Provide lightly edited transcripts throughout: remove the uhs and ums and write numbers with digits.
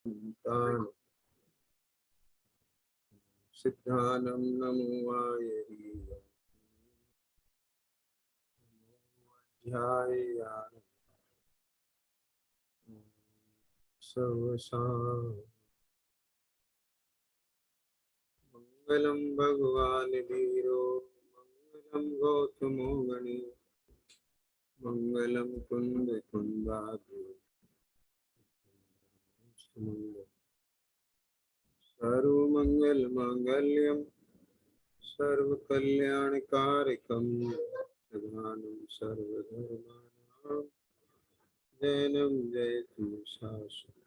तान् सिद्धानं नमो वायरीय ध्यायान सर्वसां मंगलम भगवान वीरो मंगलम गौतमो गणे मंगलम कुंद कुंदाग्र सर्वमंगल मांगल्यम सर्वकल्याणकारकम शतमानं सर्वधर्माणां जयनं जयतु शाश्वतम्।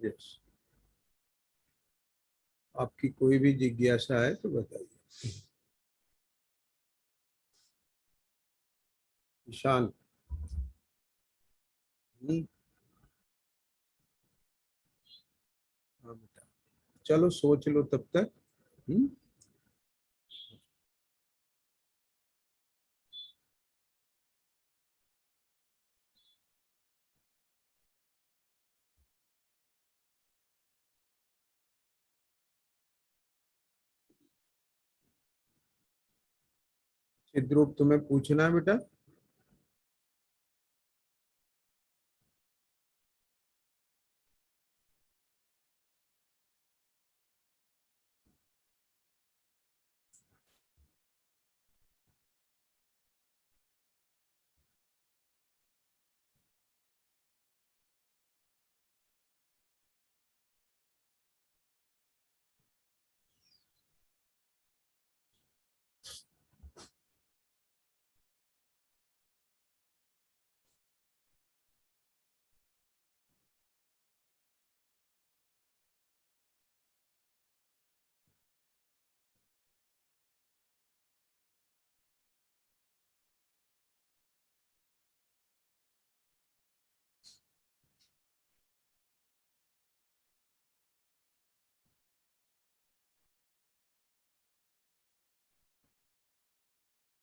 यस, आपकी कोई भी जिज्ञासा है तो बताइए। ईशान। हाँ बेटा, चलो सोच लो तब तक। चिद्रूप, तुम्हें पूछना है बेटा?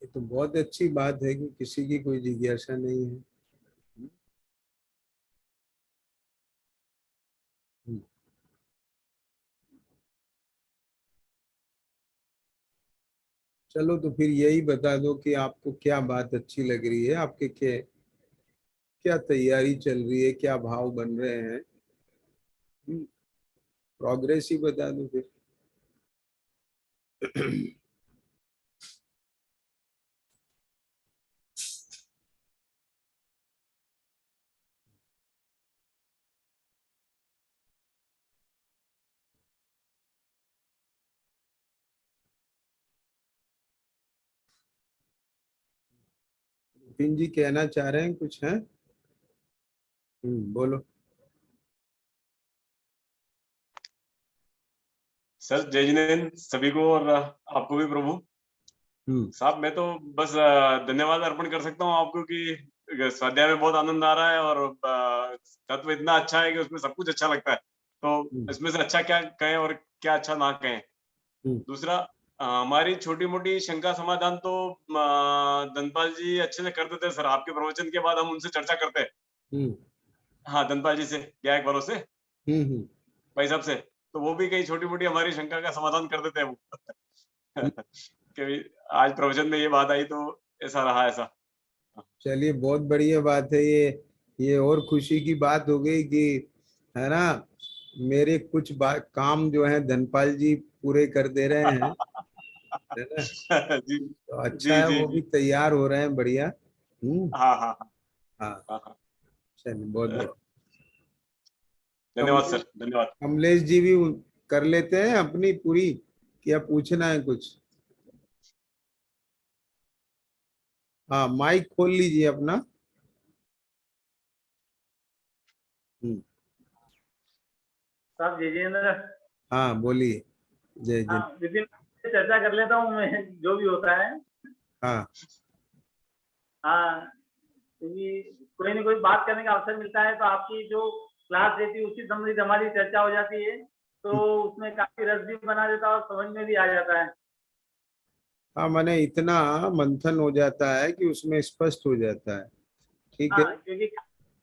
ये तो बहुत अच्छी बात है कि किसी की कोई जिज्ञासा नहीं है। चलो तो फिर यही बता दो कि आपको क्या बात अच्छी लग रही है, आपके क्या क्या तैयारी चल रही है, क्या भाव बन रहे हैं। प्रोग्रेस ही बता दो फिर। विपिन जी कहना चाह रहे हैं कुछ, है? बोलो। सर जय जिनेंद्र सभी को और आपको भी प्रभु। साहब मैं तो बस धन्यवाद अर्पण कर सकता हूँ आपको कि स्वाध्याय में बहुत आनंद आ रहा है और तत्व इतना अच्छा है कि उसमें सब कुछ अच्छा लगता है। तो इसमें से अच्छा क्या कहें और क्या अच्छा ना कहें। दूसरा, हमारी छोटी मोटी शंका समाधान तो धनपाल जी अच्छे से कर देते हैं सर। आपके प्रवचन के बाद हम उनसे चर्चा करते हैं। हाँ, धनपाल जी से, गायक वालों से, भाई साहब से, तो वो भी कई छोटी मोटी हमारी शंका का समाधान कर देते हैं वो। कि आज प्रवचन में ये बात आई तो ऐसा रहा ऐसा। चलिए, बहुत बढ़िया बात है ये और खुशी की बात हो गई कि, है ना, मेरे कुछ काम जो है धनपाल जी पूरे कर दे रहे हैं, है ना? जी तो अच्छा जी है, जी वो भी जी। तैयार हो रहे हैं, बढ़िया। हाँ हाँ हाँ, हाँ। चलिए, बहुत बढ़िया। धन्यवाद कमलेश सर, धन्यवाद। कमलेश जी भी कर लेते हैं अपनी पूरी, क्या पूछना है कुछ? हाँ, माइक खोल लीजिए अपना। साहब जय जिनेन्द्र। हाँ बोलिए। जय हाँ, जय। विपिन चर्चा कर लेता हूँ मैं, जो भी होता है। हाँ हाँ, क्योंकि कोई ना कोई बात करने का अवसर मिलता है, तो आपकी जो क्लास रहती है उसी संबंधित हमारी चर्चा हो जाती है, तो उसमें काफी रस भी बना देता है और समझ में भी आ जाता है। हाँ, माने इतना मंथन हो जाता है कि उसमें स्पष्ट हो जाता है। ठीक है। हाँ, क्योंकि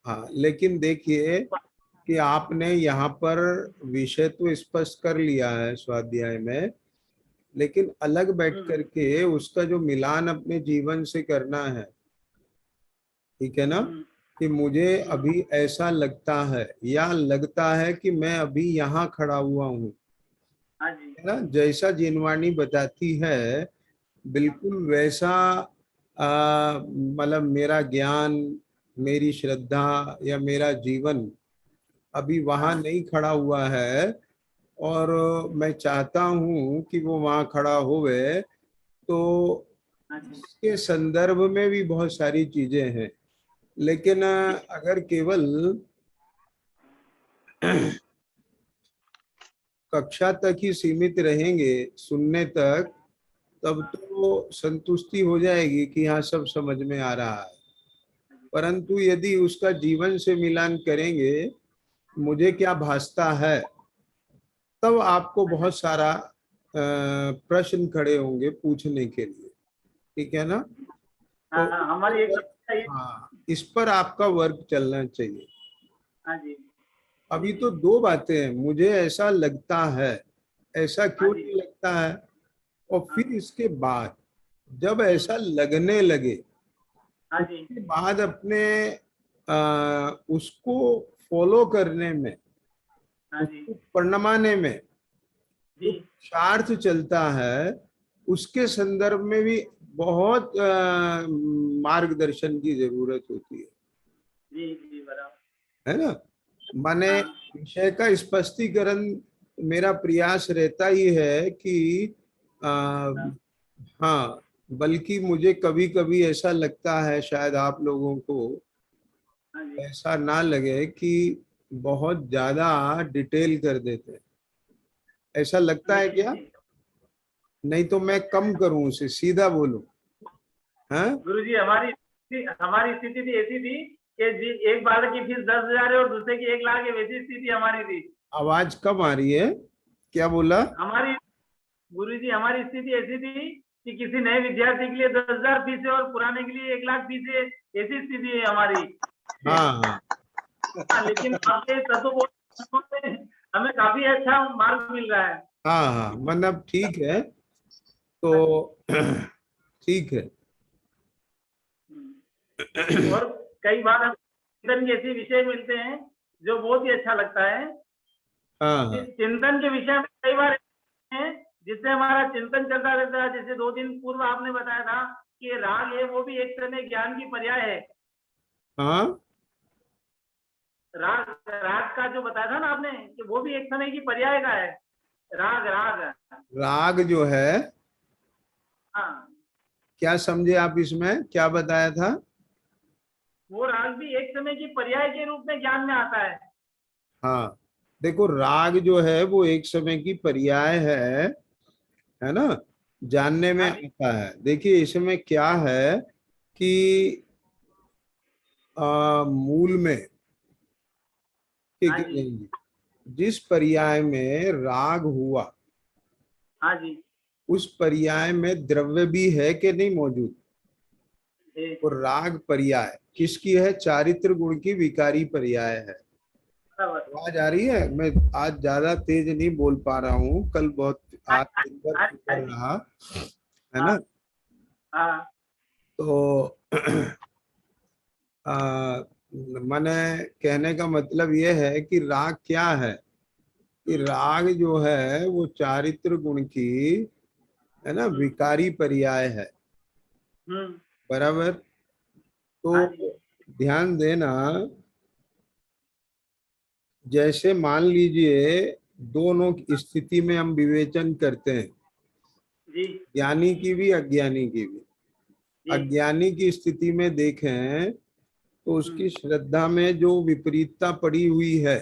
हाँ, लेकिन देखिए कि आपने यहाँ पर विषय तो स्पष्ट कर लिया है स्वाध्याय में, लेकिन अलग बैठ करके उसका जो मिलान अपने जीवन से करना है। ठीक है ना? कि मुझे अभी ऐसा लगता है या लगता है कि मैं अभी यहाँ खड़ा हुआ हूँ, हाँ जी, है ना? जैसा जिनवाणी बताती है बिल्कुल वैसा मतलब मेरा ज्ञान, मेरी श्रद्धा या मेरा जीवन अभी वहां नहीं खड़ा हुआ है, और मैं चाहता हूं कि वो वहां खड़ा होवे। तो हाँ जी, इसके संदर्भ में भी बहुत सारी चीजें हैं, लेकिन अगर केवल कक्षा तक ही सीमित रहेंगे, सुनने तक, तब तो संतुष्टि हो जाएगी कि हाँ सब समझ में आ रहा है। परंतु यदि उसका जीवन से मिलान करेंगे, मुझे क्या भासता है, तब आपको बहुत सारा प्रश्न खड़े होंगे पूछने के लिए। ठीक है ना? तो हाँ, हमारी एक हाँ, इस पर आपका वर्क चलना चाहिए। हाँ जी, अभी तो दो बातें हैं, मुझे ऐसा लगता है, ऐसा हाँ क्यों जी, नहीं लगता है, और हाँ, फिर इसके बाद जब ऐसा लगने लगे, हाँ जी, उसके बाद अपने उसको फॉलो करने में, हाँ जी, उसको परिणमाने में जी, जो पुरुषार्थ चलता है, उसके संदर्भ में भी बहुत मार्गदर्शन की जरूरत होती जी, जी, बराबर। है ना? माने हाँ, विषय का स्पष्टीकरण मेरा प्रयास रहता ही है कि आ, हाँ, हाँ, बल्कि मुझे कभी कभी ऐसा लगता है, शायद आप लोगों को हाँ जी, ऐसा ना लगे कि बहुत ज्यादा डिटेल कर देते हैं। ऐसा लगता है नहीं, क्या? नहीं तो मैं कम करूं, उसे सीधा बोलूं। हाँ, गुरुजी हमारी स्थिति भी ऐसी थी कि जी एक बालक की फीस 10,000 है और दूसरे की 1 लाख है, वैसी स्थिति हमारी थी। आवाज कम आ रही है, क्या बोला? हमारी गुरुजी हमारी स्थिति ऐसी थी कि किसी नए विद्यार्थी के लिए 10,000 फीस है और पुराने के लिए 1 लाख फीस है, ऐसी स्थिति है हमारी। हाँ हाँ हाँ, लेकिन आपके तत्वबोध से हमें काफी अच्छा मार्ग मिल रहा है। हाँ हाँ, मतलब ठीक है। तो ठीक है। और कई बार हम चिंतन के ऐसे विषय मिलते हैं जो बहुत ही अच्छा लगता है। हाँ हाँ चिंतन के विषय में कई बार हैं जिससे हमारा चिंतन चलता रहता है। जैसे 2 दिन पूर्व आपने बताया था कि राग है वो भी एक तरह ज्ञान की पर्याय है। हाँ। राग राग का जो बताया था ना आपने कि वो भी एक समय की पर्याय का है। राग राग राग जो है, हाँ, क्या समझे आप इसमें, क्या बताया था? वो राग भी एक समय की पर्याय के रूप में ज्ञान में आता है। हाँ, देखो राग जो है वो एक समय की पर्याय है ना? जानने में हाँ जी, आता है। देखिए इसमें क्या है कि मूल में, हाँ जी, जिस पर्याय में राग हुआ, हाँ जी, उस पर्याय में द्रव्य भी है कि नहीं मौजूद? और राग पर्याय किसकी है? चारित्र गुण की विकारी पर्याय है। आवाज आ रही है? मैं आज ज्यादा तेज नहीं बोल पा रहा हूँ, कल बहुत आज दिन भर फिकर रहा, है ना? हाँ, तो मैंने कहने का मतलब ये है कि राग क्या है, कि राग जो है वो चारित्र गुण की, है ना, विकारी पर्याय है। बराबर? हाँ तो जी, ध्यान देना, जैसे मान लीजिए दोनों की स्थिति में हम विवेचन करते हैं, जी, ज्ञानी की भी अज्ञानी की भी। अज्ञानी की स्थिति में देखें तो उसकी श्रद्धा में जो विपरीतता पड़ी हुई है,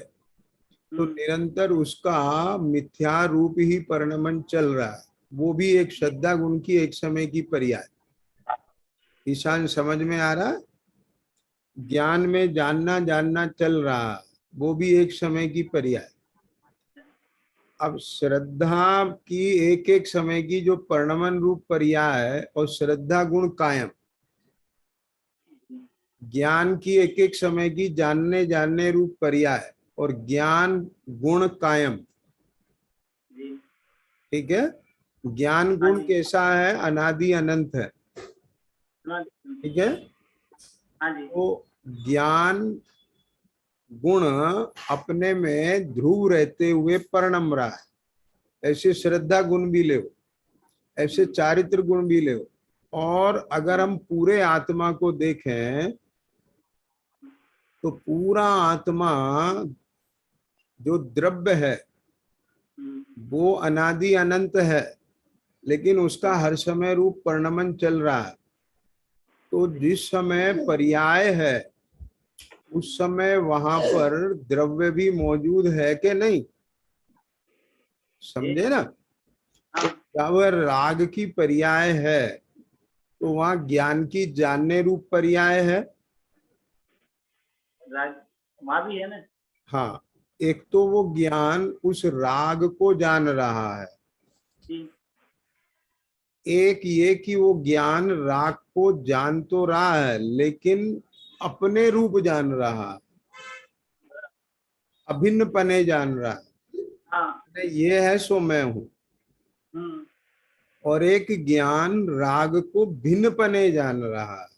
तो निरंतर उसका मिथ्या रूप ही परिणमन चल रहा है। वो भी एक श्रद्धा गुण की एक समय की पर्याय। ईशान समझ में आ रहा? ज्ञान में जानना जानना चल रहा, वो भी एक समय की पर्याय। अब श्रद्धा की एक एक समय की जो परिणमन रूप पर्याय है और श्रद्धा गुण कायम, ज्ञान की एक एक समय की जानने जानने रूप पर्याय और ज्ञान गुण कायम। ठीक है, ज्ञान गुण कैसा है? अनादि अनंत है। ठीक है, तो ज्ञान गुण अपने में ध्रुव रहते हुए परिणम रहा है। ऐसे श्रद्धा गुण भी ले, ऐसे चारित्र गुण भी ले। और अगर हम पूरे आत्मा को देखें तो पूरा आत्मा जो द्रव्य है वो अनादि अनंत है, लेकिन उसका हर समय रूप परिणमन चल रहा है। तो जिस समय पर्याय है उस समय वहां पर द्रव्य भी मौजूद है कि नहीं? समझे ना? जब राग की पर्याय है तो वहां ज्ञान की जानने रूप पर्याय है। वहां भी है ना? हाँ, एक तो वो ज्ञान उस राग को जान रहा है, एक ये कि वो ज्ञान राग को जान तो रहा है लेकिन अपने रूप जान रहा है, अभिन्न पने जान रहा है। ये है सो मैं हूं। और एक ज्ञान राग को भिन्न पने जान रहा है।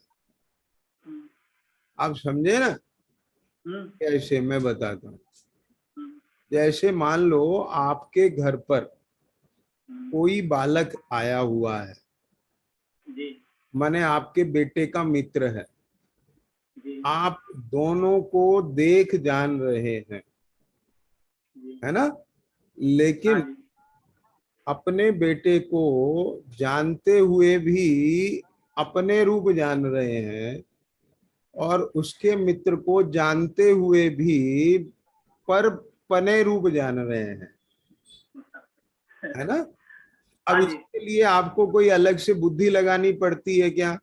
आप समझे ना? कैसे? मैं बताता हूँ। जैसे मान लो आपके घर पर कोई बालक आया हुआ है, माने आपके बेटे का मित्र है, आप दोनों को देख जान रहे हैं, है ना? लेकिन अपने बेटे को जानते हुए भी अपने रूप जान रहे हैं और उसके मित्र को जानते हुए भी पर पने रूप जान रहे हैं, है ना? अब इसके लिए आपको कोई अलग से बुद्धि लगानी पड़ती है क्या?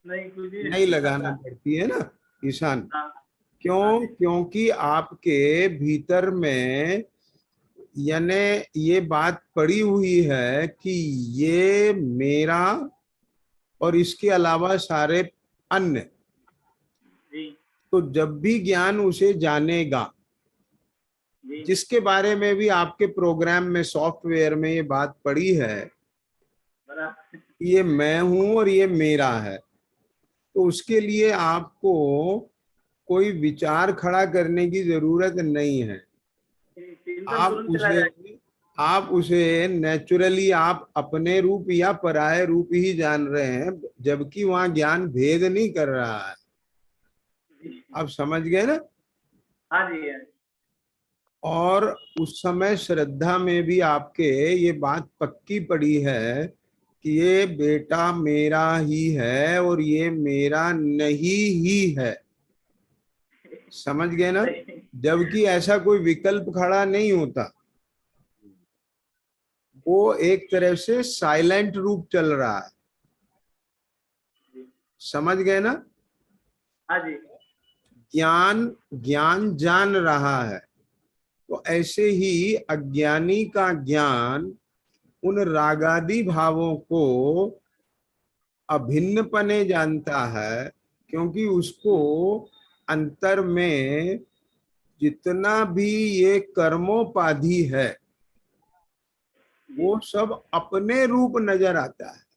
नहीं लगाना पड़ती है ना ईशान। क्यों? क्योंकि आपके भीतर में यानी ये बात पड़ी हुई है कि ये मेरा और इसके अलावा सारे अन्य। तो जब भी ज्ञान उसे जानेगा, जिसके बारे में भी आपके प्रोग्राम में सॉफ्टवेयर में ये बात पड़ी है, ये मैं हूं और ये मेरा है, तो उसके लिए आपको कोई विचार खड़ा करने की जरूरत नहीं है। आप उसे नेचुरली आप अपने रूप या पराये रूप ही जान रहे हैं, जबकि वहां ज्ञान भेद नहीं कर रहा है। आप समझ गए ना? हाँ जी। और उस समय श्रद्धा में भी आपके ये बात पक्की पड़ी है कि ये बेटा मेरा ही है और ये मेरा नहीं ही है। समझ गए ना? जबकि ऐसा कोई विकल्प खड़ा नहीं होता, वो एक तरह से साइलेंट रूप चल रहा है। समझ गए ना? हाँ जी। ज्ञान जान रहा है, तो ऐसे ही अज्ञानी का ज्ञान उन रागादि भावों को अभिन्नपने जानता है, क्योंकि उसको अंतर में जितना भी ये कर्मोपाधि है वो सब अपने रूप नजर आता है।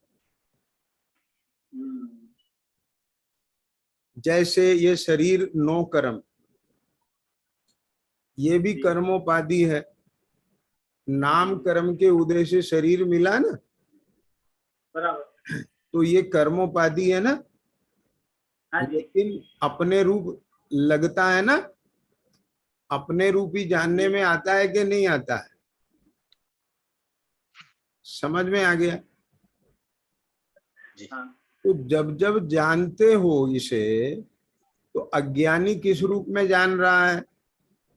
जैसे ये शरीर 9 कर्म, ये भी कर्मोपाधि है। नाम कर्म के उदय से शरीर मिला ना, बराबर। तो ये कर्मोपाधि है ना। लेकिन अपने रूप लगता है ना, अपने रूप ही जानने में आता है कि नहीं आता है? समझ में आ गया? हाँ। तो जब जब जानते हो इसे, तो अज्ञानी किस रूप में जान रहा है?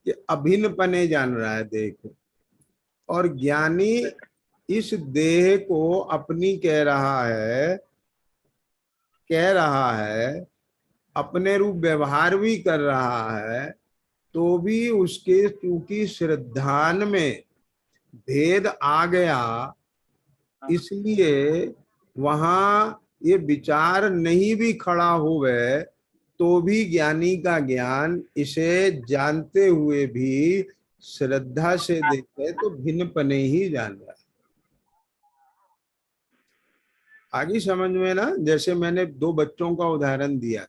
कि अभिन्न पने जान रहा है देह को, और ज्ञानी इस देह को अपनी कह रहा है, अपने रूप व्यवहार भी कर रहा है, तो भी उसके चूंकि श्रद्धान में भेद आ गया, इसलिए वहां ये विचार नहीं भी खड़ा हुए तो भी ज्ञानी का ज्ञान इसे जानते हुए भी श्रद्धा से देखे तो भिन्न पने ही जान रहा है। आगे समझ में ना? जैसे मैंने 2 बच्चों का उदाहरण दिया,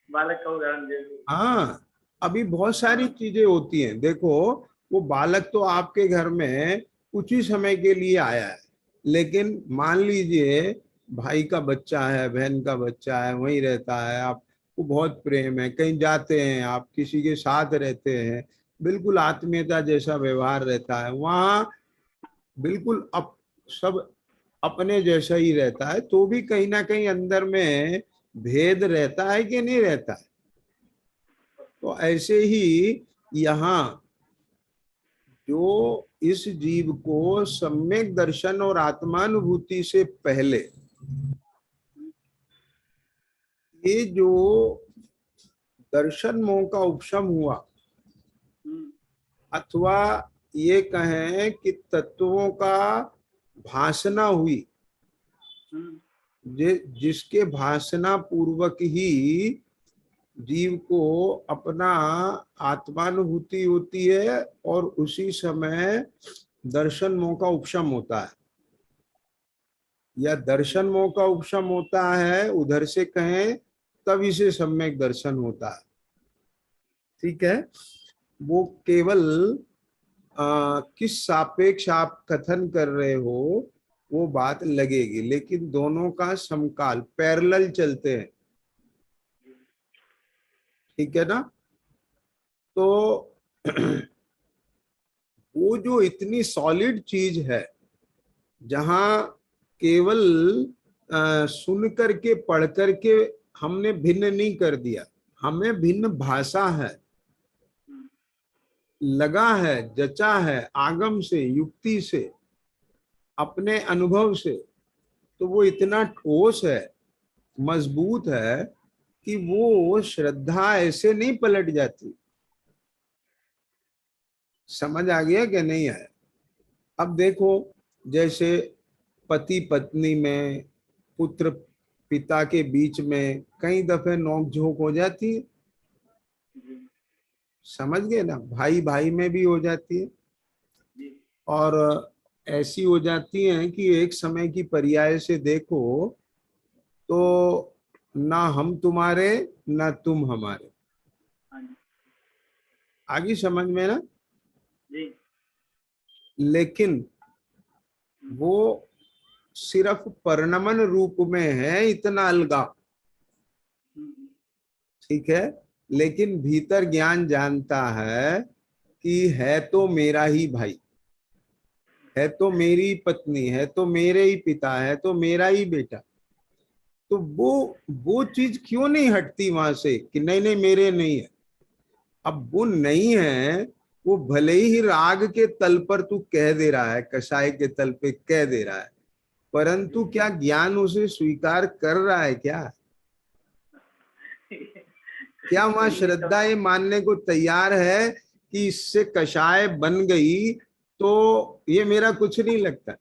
बालक का उदाहरण दे। हाँ, अभी बहुत सारी चीजें होती हैं। देखो, वो बालक तो आपके घर में कुछ ही समय के लिए आया है, लेकिन मान लीजिए भाई का बच्चा है, बहन का बच्चा है, वहीं रहता है, आपको बहुत प्रेम है, कहीं जाते हैं आप, किसी के साथ रहते हैं, बिल्कुल आत्मीयता जैसा व्यवहार रहता है, वहाँ बिल्कुल सब अपने जैसा ही रहता है, तो भी कहीं ना कहीं अंदर में भेद रहता है कि नहीं रहता है? तो ऐसे ही यहाँ जो इस जीव को सम्यक दर्शन और आत्मानुभूति से पहले ये जो दर्शन मोह का उपशम हुआ, अथवा ये कहें कि तत्वों का भासना हुई, जिसके भासना पूर्वक ही जीव को अपना आत्मानुभूति होती है और उसी समय दर्शन मोह का उपशम होता है, या दर्शन मोह का उपशम होता है उधर से कहें, तब इसे सम्यक दर्शन होता है। ठीक है, वो केवल किस सापेक्ष आप कथन कर रहे हो वो बात लगेगी, लेकिन दोनों का समकाल पैरेलल चलते हैं। ठीक है ना? तो वो जो इतनी सॉलिड चीज है, जहां केवल सुन करके पढ़ करके हमने भिन्न नहीं कर दिया, हमें भिन्न भाषा है, लगा है, जचा है, आगम से, युक्ति से, अपने अनुभव से, तो वो इतना ठोस है, मजबूत है कि वो श्रद्धा ऐसे नहीं पलट जाती। समझ आ गया कि नहीं आया? अब देखो, जैसे पति पत्नी में, पुत्र पिता के बीच में कई दफे नोक झोंक हो जाती है, समझ गए ना? भाई भाई में भी हो जाती है, और ऐसी हो जाती है कि एक समय की पर्याय से देखो तो ना हम तुम्हारे ना तुम हमारे। आगे समझ में ना? लेकिन वो सिर्फ परिणमन रूप में है, इतना अलगाव। ठीक है, लेकिन भीतर ज्ञान जानता है कि है तो मेरा ही भाई, है तो मेरी पत्नी, है तो मेरे ही पिता, है तो मेरा ही बेटा। तो वो चीज क्यों नहीं हटती वहां से कि नहीं नहीं मेरे नहीं है? अब वो नहीं है, वो भले ही राग के तल पर तू कह दे रहा है, कसाय के तल पे कह दे रहा है, परंतु क्या ज्ञान उसे स्वीकार कर रहा है? क्या वहां श्रद्धा ये मानने को तैयार है कि इससे कषाय बन गई तो ये मेरा कुछ नहीं लगता?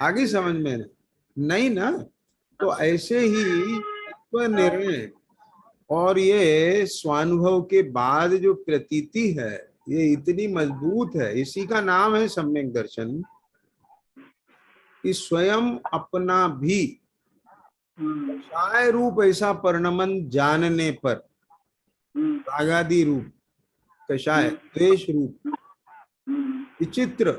आगे समझ में नहीं ना? तो ऐसे ही निर्णय और ये स्वानुभव के बाद जो प्रतीति है, ये इतनी मजबूत है, इसी का नाम है सम्यक दर्शन, कि स्वयं अपना भी कषाय रूप ऐसा परिणमन जानने पर, रागादि रूप कषाय, द्वेष रूप विचित्र,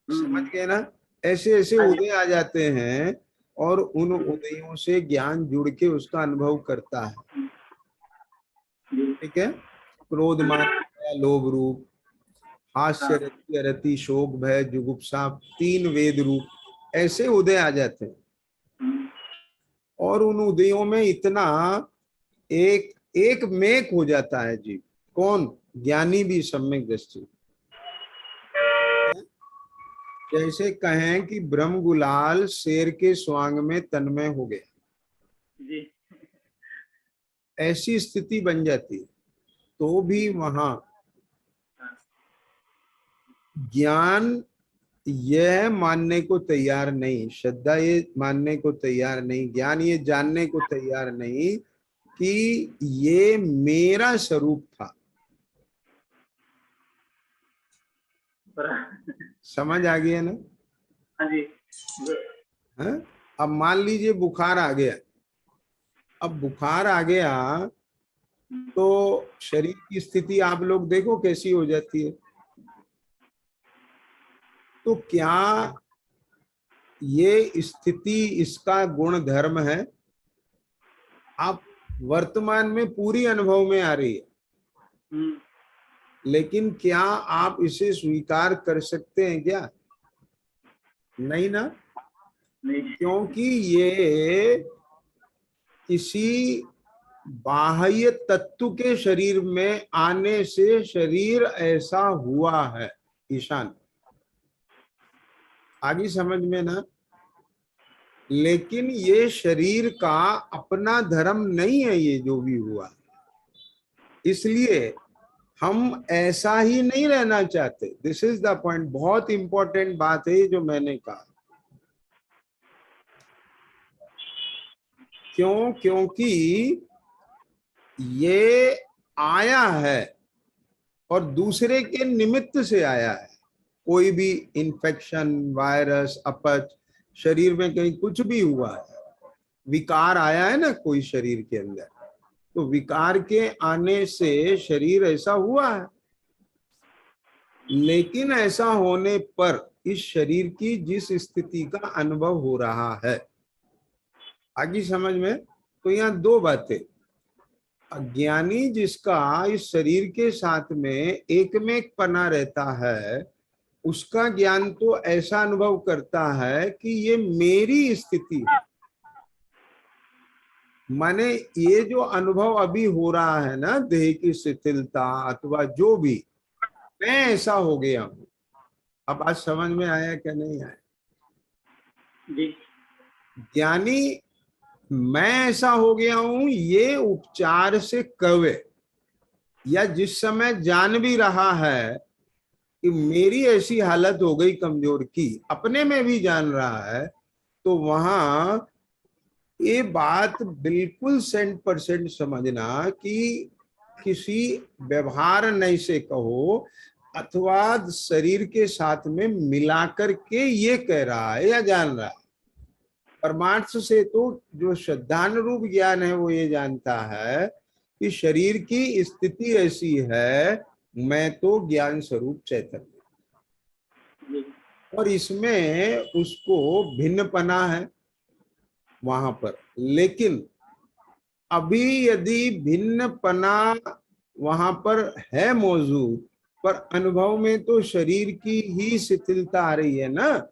समझ गए ना? ऐसे ऐसे उदय आ जाते हैं और उन उदयों से ज्ञान जुड़ के उसका अनुभव करता है। ठीक है, क्रोध मान लोभ रूप, हास्य रति, शोक भय जुगुप्सा, 3 वेद रूप, ऐसे उदय आ जाते हैं और उन उदयों में इतना एक मेक हो जाता है जीव। कौन? ज्ञानी भी सम्यक दृष्टि। जैसे कहें कि ब्रह्म गुलाल शेर के स्वांग में तन्मय हो गया जी। ऐसी स्थिति बन जाती है, तो भी वहां ज्ञान यह मानने को तैयार नहीं, श्रद्धा ये मानने को तैयार नहीं, ज्ञान ये जानने को तैयार नहीं कि ये मेरा स्वरूप था। समझ आ गया ना? हाँ जी। है? अब मान लीजिए बुखार आ गया। अब बुखार आ गया तो शरीर की स्थिति आप लोग देखो कैसी हो जाती है। तो क्या ये स्थिति इसका गुण धर्म है? आप वर्तमान में पूरी अनुभव में आ रही है, लेकिन क्या आप इसे स्वीकार कर सकते हैं क्या? नहीं ना? नहीं। क्योंकि ये किसी बाह्य तत्व के शरीर में आने से शरीर ऐसा हुआ है। ईशान, आगे समझ में ना? लेकिन ये शरीर का अपना धर्म नहीं है ये जो भी हुआ, इसलिए हम ऐसा ही नहीं रहना चाहते। This is the point. बहुत इंपॉर्टेंट बात है जो मैंने कहा। क्यों? क्योंकि ये आया है और दूसरे के निमित्त से आया है। कोई भी इन्फेक्शन, वायरस, अपच, शरीर में कहीं कुछ भी हुआ है, विकार आया है ना कोई शरीर के अंदर, तो विकार के आने से शरीर ऐसा हुआ है। लेकिन ऐसा होने पर इस शरीर की जिस स्थिति का अनुभव हो रहा है, आगे समझ में? तो यहाँ दो बातें। अज्ञानी जिसका इस शरीर के साथ में एकमेक पना रहता है, उसका ज्ञान तो ऐसा अनुभव करता है कि ये मेरी स्थिति है। माने ये जो अनुभव अभी हो रहा है ना, देह की शिथिलता अथवा जो भी, मैं ऐसा हो गया हूं। अब आज समझ में आया क्या नहीं आया? जी। ज्ञानी मैं ऐसा हो गया हूं ये उपचार से कवे, या जिस समय जान भी रहा है कि मेरी ऐसी हालत हो गई कमजोर की, अपने में भी जान रहा है, तो वहां ये बात बिल्कुल 100% समझना कि किसी व्यवहार नहीं से कहो अथवा शरीर के साथ में मिलाकर के ये कह रहा है या जान रहा है। परमार्थ से तो जो श्रद्धानुरूप ज्ञान है वो ये जानता है कि शरीर की स्थिति ऐसी है, मैं तो ज्ञान स्वरूप चैतन्य, और इसमें उसको भिन्नपना है वहां पर। लेकिन अभी यदि भिन्नपना वहां पर है मौजूद, पर अनुभव में तो शरीर की ही शिथिलता आ रही है ना।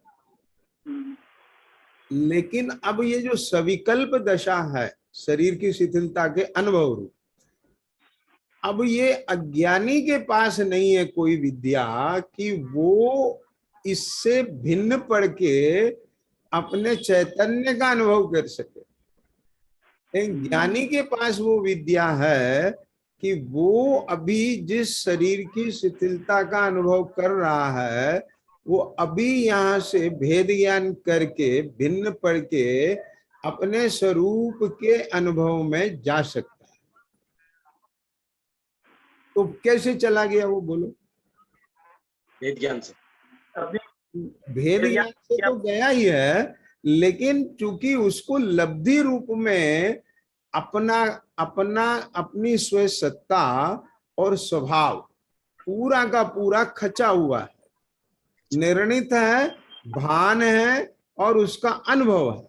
लेकिन अब ये जो सविकल्प दशा है शरीर की शिथिलता के अनुभव रूप, अब ये अज्ञानी के पास नहीं है कोई विद्या कि वो इससे भिन्न पढ़ के अपने चैतन्य का अनुभव कर सके। ज्ञानी के पास वो विद्या है कि वो अभी जिस शरीर की शिथिलता का अनुभव कर रहा है, वो अभी यहाँ से भेद ज्ञान करके भिन्न पढ़ के अपने स्वरूप के अनुभव में जा सकता है। तो कैसे चला गया वो, बोलो? भेद ज्ञान से। भेद ज्ञान से तो गया ही है, लेकिन चूंकि उसको लब्धि रूप में अपनी स्व सत्ता और स्वभाव पूरा का पूरा खचा हुआ है, निर्णित है, भान है और उसका अनुभव है,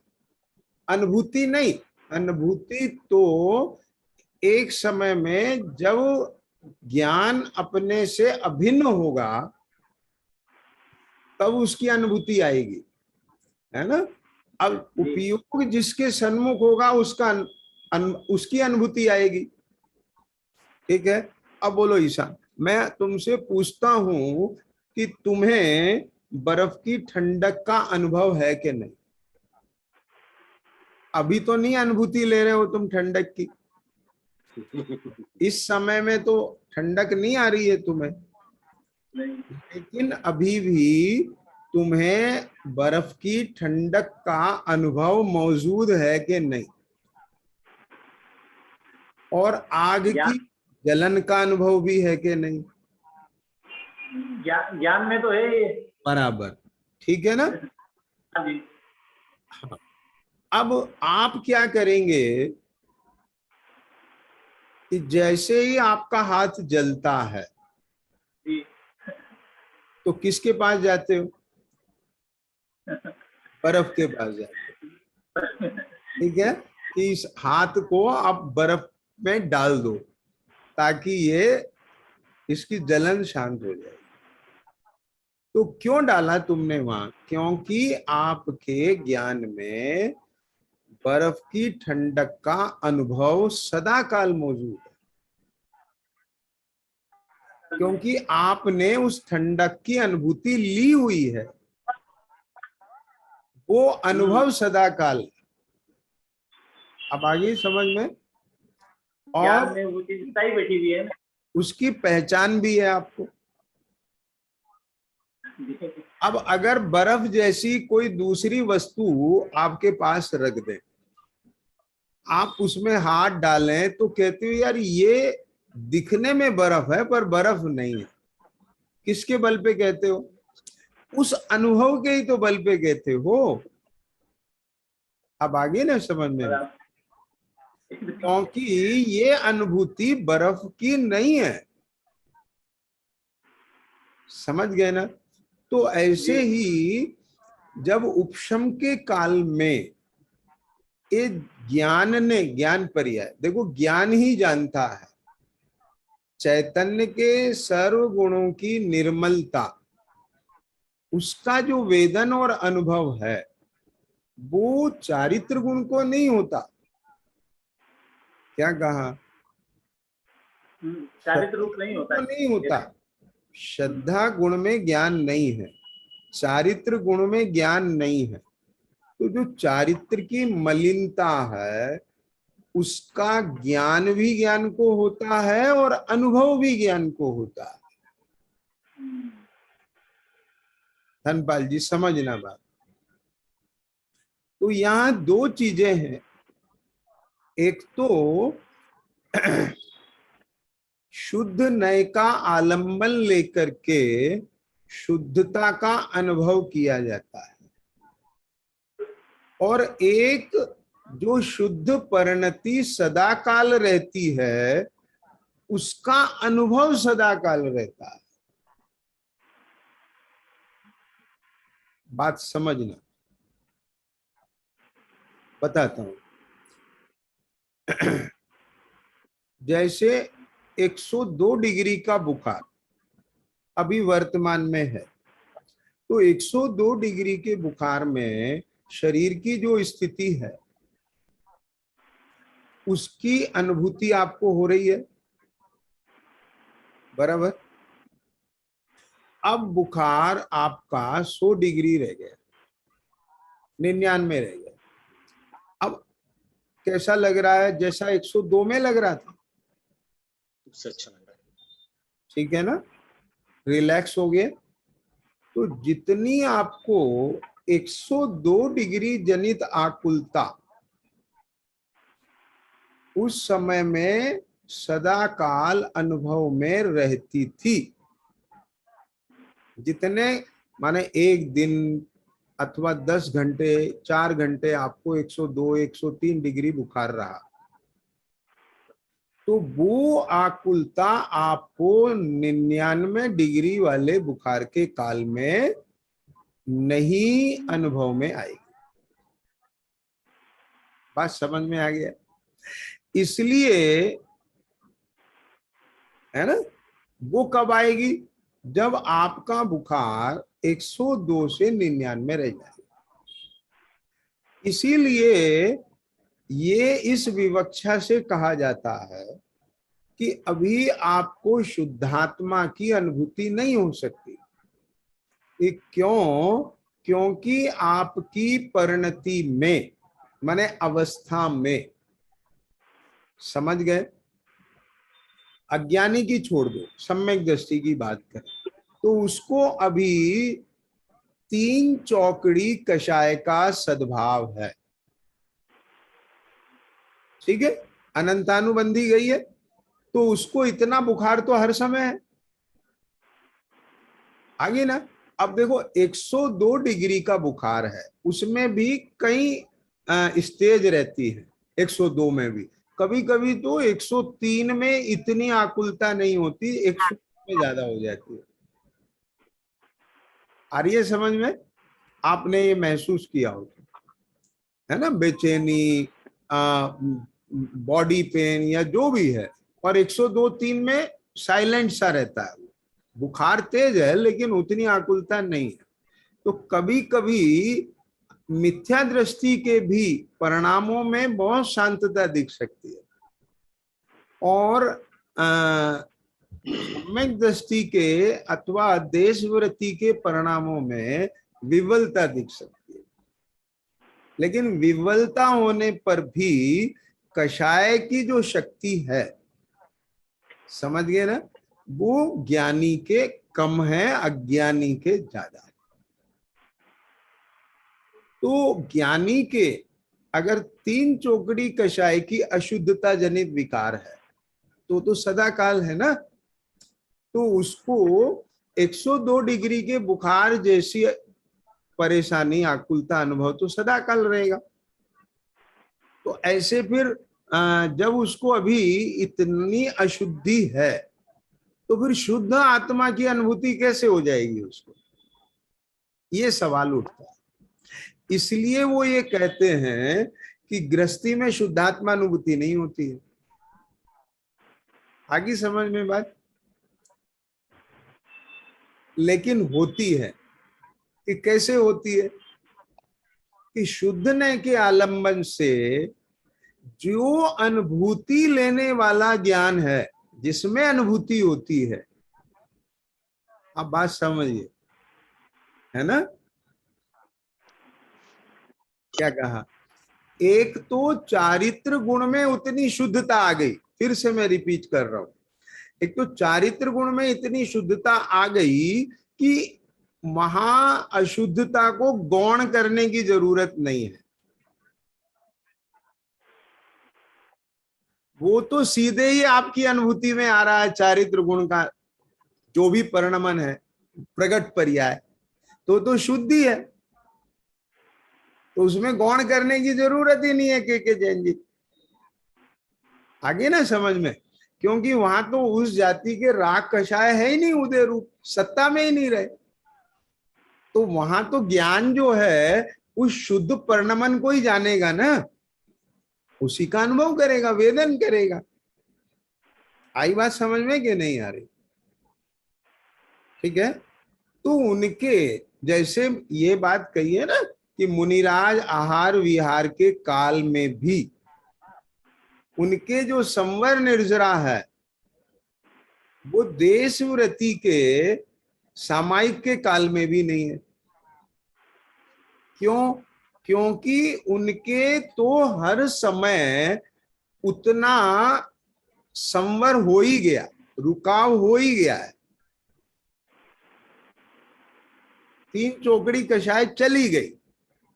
अनुभूति नहीं। अनुभूति तो एक समय में जब ज्ञान अपने से अभिन्न होगा तब उसकी अनुभूति आएगी, है ना। अब उपयोग जिसके सन्मुख होगा उसका उसकी अनुभूति आएगी। ठीक है। अब बोलो ईशान, मैं तुमसे पूछता हूं कि तुम्हें बर्फ की ठंडक का अनुभव है कि नहीं? अभी तो नहीं अनुभूति ले रहे हो तुम ठंडक की, इस समय में तो ठंडक नहीं आ रही है तुम्हें, लेकिन अभी भी तुम्हें बर्फ की ठंडक का अनुभव मौजूद है कि नहीं? और आग की जलन का अनुभव भी है कि नहीं? ज्ञान में तो है ये। बराबर, ठीक है ना। हाँ जी। अब आप क्या करेंगे कि जैसे ही आपका हाथ जलता है जी। तो किसके पास जाते हो? बर्फ के पास जाते हो। ठीक है, कि इस हाथ को आप बर्फ में डाल दो ताकि ये इसकी जलन शांत हो जाए। तो क्यों डाला तुमने वहां? क्योंकि आपके ज्ञान में बर्फ की ठंडक का अनुभव सदा काल मौजूद है, क्योंकि आपने उस ठंडक की अनुभूति ली हुई है, वो अनुभव सदा काल। अब आगे समझ में। और में वो चीज सही बैठी हुई है, उसकी पहचान भी है आपको। अब अगर बर्फ जैसी कोई दूसरी वस्तु आपके पास रख दे, आप उसमें हाथ डालें तो कहते हो यार ये दिखने में बर्फ है पर बर्फ नहीं है। किसके बल पे कहते हो? उस अनुभव के ही तो बल पे कहते हो। अब आगे ना समझ में, क्योंकि ये अनुभूति बर्फ की नहीं है। समझ गए ना। तो ऐसे ही जब उपशम के काल में ये ज्ञान ने, ज्ञान पर्याय देखो, ज्ञान ही जानता है चैतन्य के सर्व गुणों की निर्मलता, उसका जो वेदन और अनुभव है वो चारित्र गुण को नहीं होता। क्या कहा? चारित्र रूप नहीं होता, नहीं होता। श्रद्धा गुण में ज्ञान नहीं है, चारित्र गुण में ज्ञान नहीं है। तो जो चारित्र की मलिनता है उसका ज्ञान भी ज्ञान को होता है और अनुभव भी ज्ञान को होता है। धनपाल जी समझना बात। तो यहां दो चीजें हैं, एक तो शुद्ध नय का आलंबन लेकर के शुद्धता का अनुभव किया जाता है, और एक जो शुद्ध परिणति सदा काल रहती है उसका अनुभव सदा काल रहता है। बात समझना, बताता हूं। जैसे 102 डिग्री का बुखार अभी वर्तमान में है, तो 102 डिग्री के बुखार में शरीर की जो स्थिति है उसकी अनुभूति आपको हो रही है, बराबर। अब बुखार आपका 100 डिग्री रह गया, 99 रह गया। अब कैसा लग रहा है? जैसा 102 में लग रहा था, उससे अच्छा लग रहा है। ठीक है ना, रिलैक्स हो गया। तो जितनी आपको 102 डिग्री जनित आकुलता उस समय में सदा काल अनुभव में रहती थी, जितने माने एक दिन अथवा 10 घंटे 4 घंटे आपको 102 103 डिग्री बुखार रहा, तो वो आकुलता आपको 99 डिग्री वाले बुखार के काल में नहीं अनुभव में आएगी। बात समझ में आ गया? इसलिए है ना, वो कब आएगी? जब आपका बुखार 102 से 99 रह जाए। इसीलिए ये इस विवक्षा से कहा जाता है कि अभी आपको शुद्धात्मा की अनुभूति नहीं हो सकती। ये क्यों? क्योंकि आपकी परिणति में, माने अवस्था में, समझ गए? अज्ञानी की छोड़ दो, सम्यक दृष्टि की बात करें तो उसको अभी 3 चौकड़ी कषाय का सद्भाव है। ठीक है, अनंतानुबंधी गई है तो उसको इतना बुखार तो हर समय है। आगे ना, अब देखो 102 डिग्री का बुखार है, उसमें भी कई स्टेज रहती है। 102 में भी कभी कभी तो 103 में इतनी आकुलता नहीं होती, 100 में ज्यादा हो जाती है। आ रही है समझ में? आपने ये महसूस किया हो, है ना, बेचैनी, बॉडी पेन या जो भी है, और 102-3 में साइलेंट सा रहता है। बुखार तेज है लेकिन उतनी आकुलता नहीं है। तो कभी कभी मिथ्या दृष्टि के भी परिणामों में बहुत शांतता दिख सकती है, और सम्यक दृष्टि के अथवा देशवृत्ति के परिणामों में विवलता दिख सकती है। लेकिन विवलता होने पर भी कषाय की जो शक्ति है, समझ गए ना, वो ज्ञानी के कम है, अज्ञानी के ज्यादा है। तो ज्ञानी के अगर 3 चौकड़ी कषाय की अशुद्धता जनित विकार है तो सदा काल है ना, तो उसको 102 डिग्री के बुखार जैसी परेशानी, आकुलता अनुभव तो सदा काल रहेगा। तो ऐसे फिर जब उसको अभी इतनी अशुद्धि है तो फिर शुद्ध आत्मा की अनुभूति कैसे हो जाएगी उसको? ये सवाल उठता है। इसलिए वो ये कहते हैं कि गृहस्थी में शुद्धात्मा अनुभूति नहीं होती है। आगे समझ में बात? लेकिन होती है। कि कैसे होती है? कि शुद्धने के आलंबन से जो अनुभूति लेने वाला ज्ञान है, जिसमें अनुभूति होती है, आप बात समझिए, है ना? क्या कहा? एक तो चारित्र गुण में उतनी शुद्धता आ गई, फिर से मैं रिपीट कर रहा हूं, एक तो चारित्र गुण में इतनी शुद्धता आ गई कि वहां अशुद्धता को गौण करने की जरूरत नहीं है। वो तो सीधे ही आपकी अनुभूति में आ रहा है। चारित्र गुण का जो भी परिणमन है, प्रगट पर्याय, तो शुद्धि है, तो उसमें गौण करने की जरूरत ही नहीं है के जैन जी। आगे ना समझ में? क्योंकि वहां तो उस जाति के राग कषाय है ही नहीं, उदय रूप सत्ता में ही नहीं रहे। तो वहां तो ज्ञान जो है उस शुद्ध परिणमन को ही जानेगा ना, उसी का अनुभव करेगा, वेदन करेगा। आई बात समझ में कि नहीं आ रही? ठीक है, तो उनके जैसे ये बात कही है ना कि मुनिराज आहार विहार के काल में भी उनके जो संवर निर्जरा है वो देशव्रति के सामायिक के काल में भी नहीं है। क्यों? क्योंकि उनके तो हर समय उतना संवर हो ही गया, रुकाव हो ही गया है। 3 चौकड़ी कषाय चली गई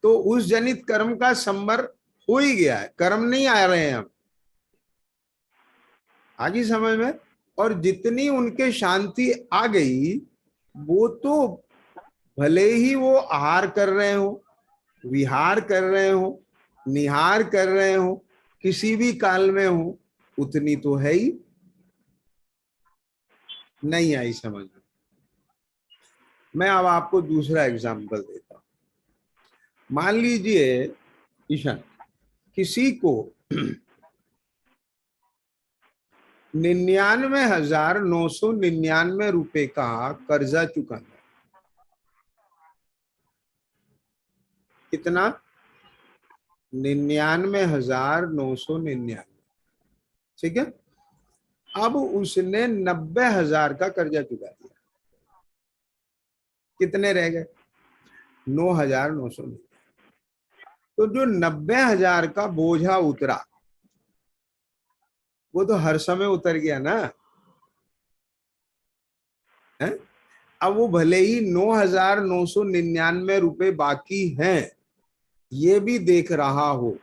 तो उस जनित कर्म का संवर हो ही गया है, कर्म नहीं आ रहे हैं अब। आगे समझ में? और जितनी उनके शांति आ गई, वो तो भले ही वो आहार कर रहे हो, विहार कर रहे हो, निहार कर रहे हो, किसी भी काल में हो, उतनी तो है ही नहीं। आई समझ में? मैं अब आपको दूसरा एग्जाम्पल देता हूं। मान लीजिए ईशान, किसी को 99,999 रुपए का कर्जा चुकाना है। कितना? 99,999, ठीक है। अब उसने 90,000 का कर्जा चुका दिया, कितने रह गए? 9,999। तो जो 90,000 का बोझा उतरा वो तो हर समय उतर गया ना है? अब वो भले ही 9,999 रुपए बाकी हैं, ये भी देख रहा हो,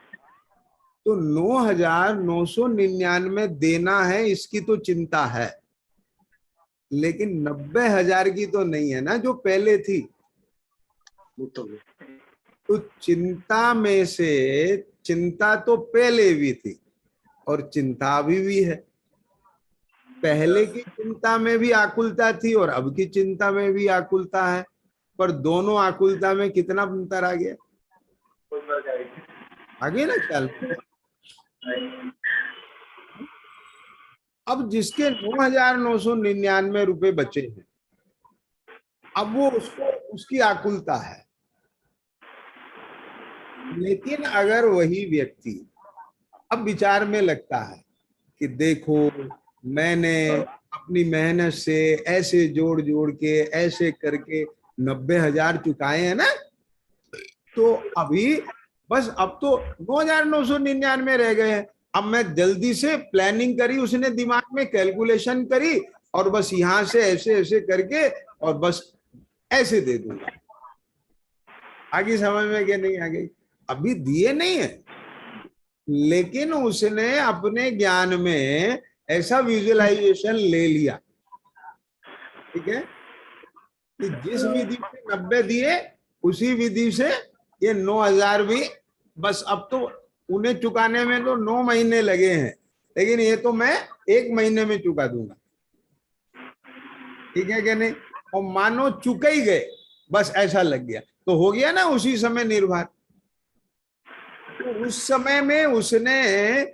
तो 9,999 देना है इसकी तो चिंता है, लेकिन 90,000 की तो नहीं है ना जो पहले थी। तो चिंता में से चिंता तो पहले भी थी और चिंता अभी भी है। पहले की चिंता में भी आकुलता थी और अब की चिंता में भी आकुलता है, पर दोनों आकुलता में कितना अंतर आ गया? आगे ना ख्याल। अब जिसके 9,999 रुपए बचे हैं, अब वो उसको उसकी आकुलता है। लेकिन अगर वही व्यक्ति अब विचार में लगता है कि देखो मैंने अपनी मेहनत से ऐसे जोड़ जोड़ के ऐसे करके 90,000 चुकाए हैं ना, तो अभी बस अब तो 9,999 रह गए हैं। अब मैं जल्दी से प्लानिंग करी, उसने दिमाग में कैलकुलेशन करी और बस यहां से ऐसे ऐसे करके और बस ऐसे दे दूंगा। आगे समझ में क्या नहीं आ गई? अभी दिए नहीं है, लेकिन उसने अपने ज्ञान में ऐसा विजुअलाइजेशन ले लिया, ठीक है, कि जिस विधि से 90 दिए उसी विधि से ये 9,000 भी, बस अब तो उन्हें चुकाने में तो 9 महीने लगे हैं, लेकिन ये तो मैं 1 महीने में चुका दूंगा, ठीक है क्या नहीं? और मानो चुके ही गए, बस ऐसा लग गया, तो हो गया ना उसी समय निर्भर। तो उस समय में उसने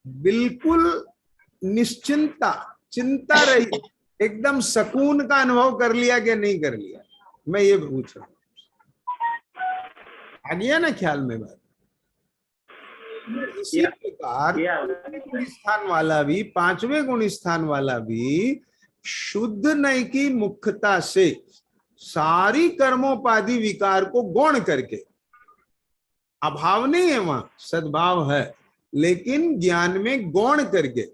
बिल्कुल निश्चिंता, चिंता रही, एकदम सुकून का अनुभव कर लिया कि नहीं कर लिया? मैं ये पूछ रहा हूं, आ गया ना ख्याल में बात? इसी प्रकार गुण स्थान वाला भी, 5वें गुण स्थान वाला भी शुद्ध नय की मुख्यता से सारी कर्मोपाधि विकार को गौण करके, अभाव नहीं है वहां, सद्भाव है, लेकिन ज्ञान में गौण करके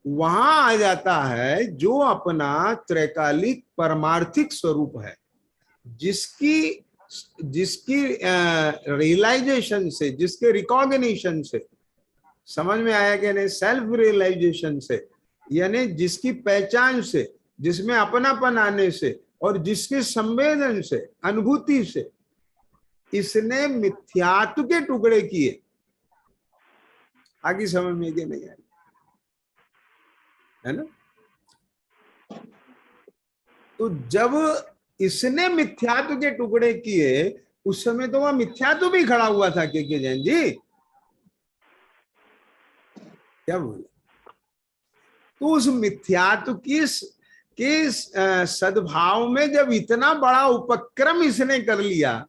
वहां आ जाता है जो अपना त्रैकालिक परमार्थिक स्वरूप है, जिसकी रियलाइजेशन से, जिसके रिकॉग्निशन से, समझ में आया कि नहीं? सेल्फ रियलाइजेशन से, यानी जिसकी पहचान से, जिसमें अपनापन आने से और जिसके संवेदन से, अनुभूति से इसने मिथ्यात्व के टुकड़े किए। आगे समझ में कि नहीं आई? है ना? तो जब इसने मिथ्यात्व के टुकड़े किए, उस समय तो वह मिथ्यात्व भी खड़ा हुआ था के जैन जी, क्या बोले? तो उस मिथ्यात्व की सद्भाव में जब इतना बड़ा उपक्रम इसने कर लिया,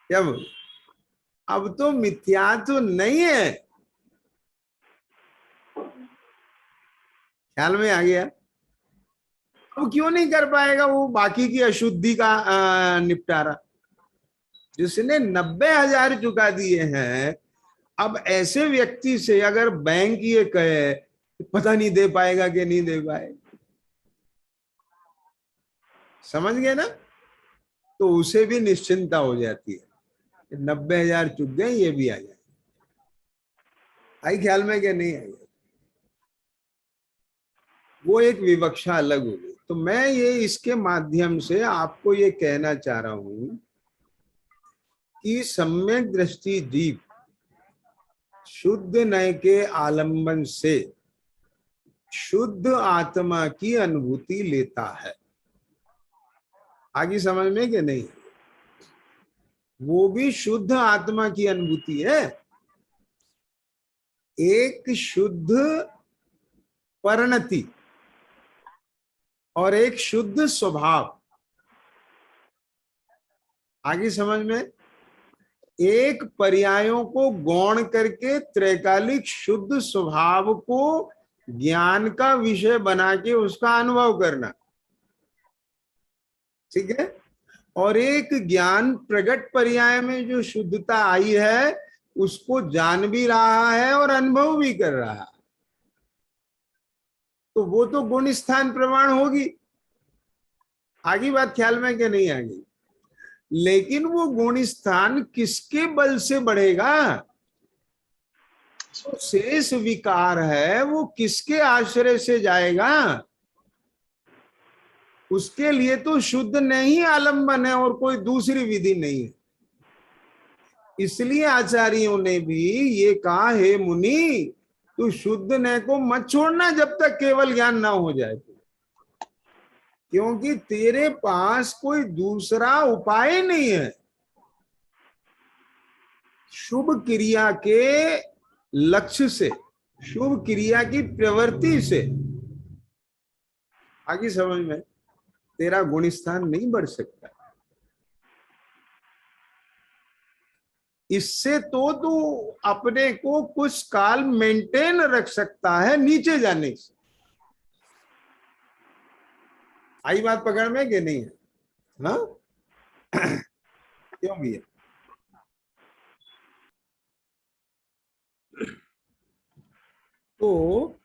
क्या बोले? अब तो मिथ्यात्व नहीं है, ख्याल में आ गया? अब क्यों नहीं कर पाएगा वो बाकी की अशुद्धि का निपटारा? जिसने 90,000 चुका दिए हैं, अब ऐसे व्यक्ति से अगर बैंक ये कहे पता नहीं दे पाएगा कि नहीं दे पाएगा, समझ गए ना? तो उसे भी निश्चिंता हो जाती है, 90,000 चुक गए, ये भी आ जाए। आई ख्याल में कि नहीं आई? वो एक विवक्षा अलग हो गई। तो मैं ये इसके माध्यम से आपको ये कहना चाह रहा हूं कि सम्यक दृष्टि जीव शुद्ध नय के आलंबन से शुद्ध आत्मा की अनुभूति लेता है। आगे समझ में कि नहीं? वो भी शुद्ध आत्मा की अनुभूति है, एक शुद्ध परिणति और एक शुद्ध स्वभाव। आगे समझ में? एक पर्यायों को गौण करके त्रैकालिक शुद्ध स्वभाव को ज्ञान का विषय बना के उसका अनुभव करना, ठीक है। और एक ज्ञान प्रगट पर्याय में जो शुद्धता आई है उसको जान भी रहा है और अनुभव भी कर रहा है, तो वो तो गुण स्थान प्रमाण होगी। आगे बात ख्याल में कि नहीं आ गई? लेकिन वो गुण स्थान किसके बल से बढ़ेगा? तो शेष विकार है वो किसके आश्रय से जाएगा? उसके लिए तो शुद्ध नहीं आलंबन है और कोई दूसरी विधि नहीं है। इसलिए आचार्यों ने भी ये कहा, हे मुनि तू शुद्ध ने को मत छोड़ना जब तक केवल ज्ञान ना हो जाए, क्योंकि तेरे पास कोई दूसरा उपाय नहीं है। शुभ क्रिया के लक्ष्य से, शुभ क्रिया की प्रवृत्ति से आगे समझ में तेरा गुण स्थान नहीं बढ़ सकता। इससे तो तू अपने को कुछ काल मेंटेन रख सकता है नीचे जाने से। आई बात पकड़ में कि नहीं है? हाँ क्यों भी है? तो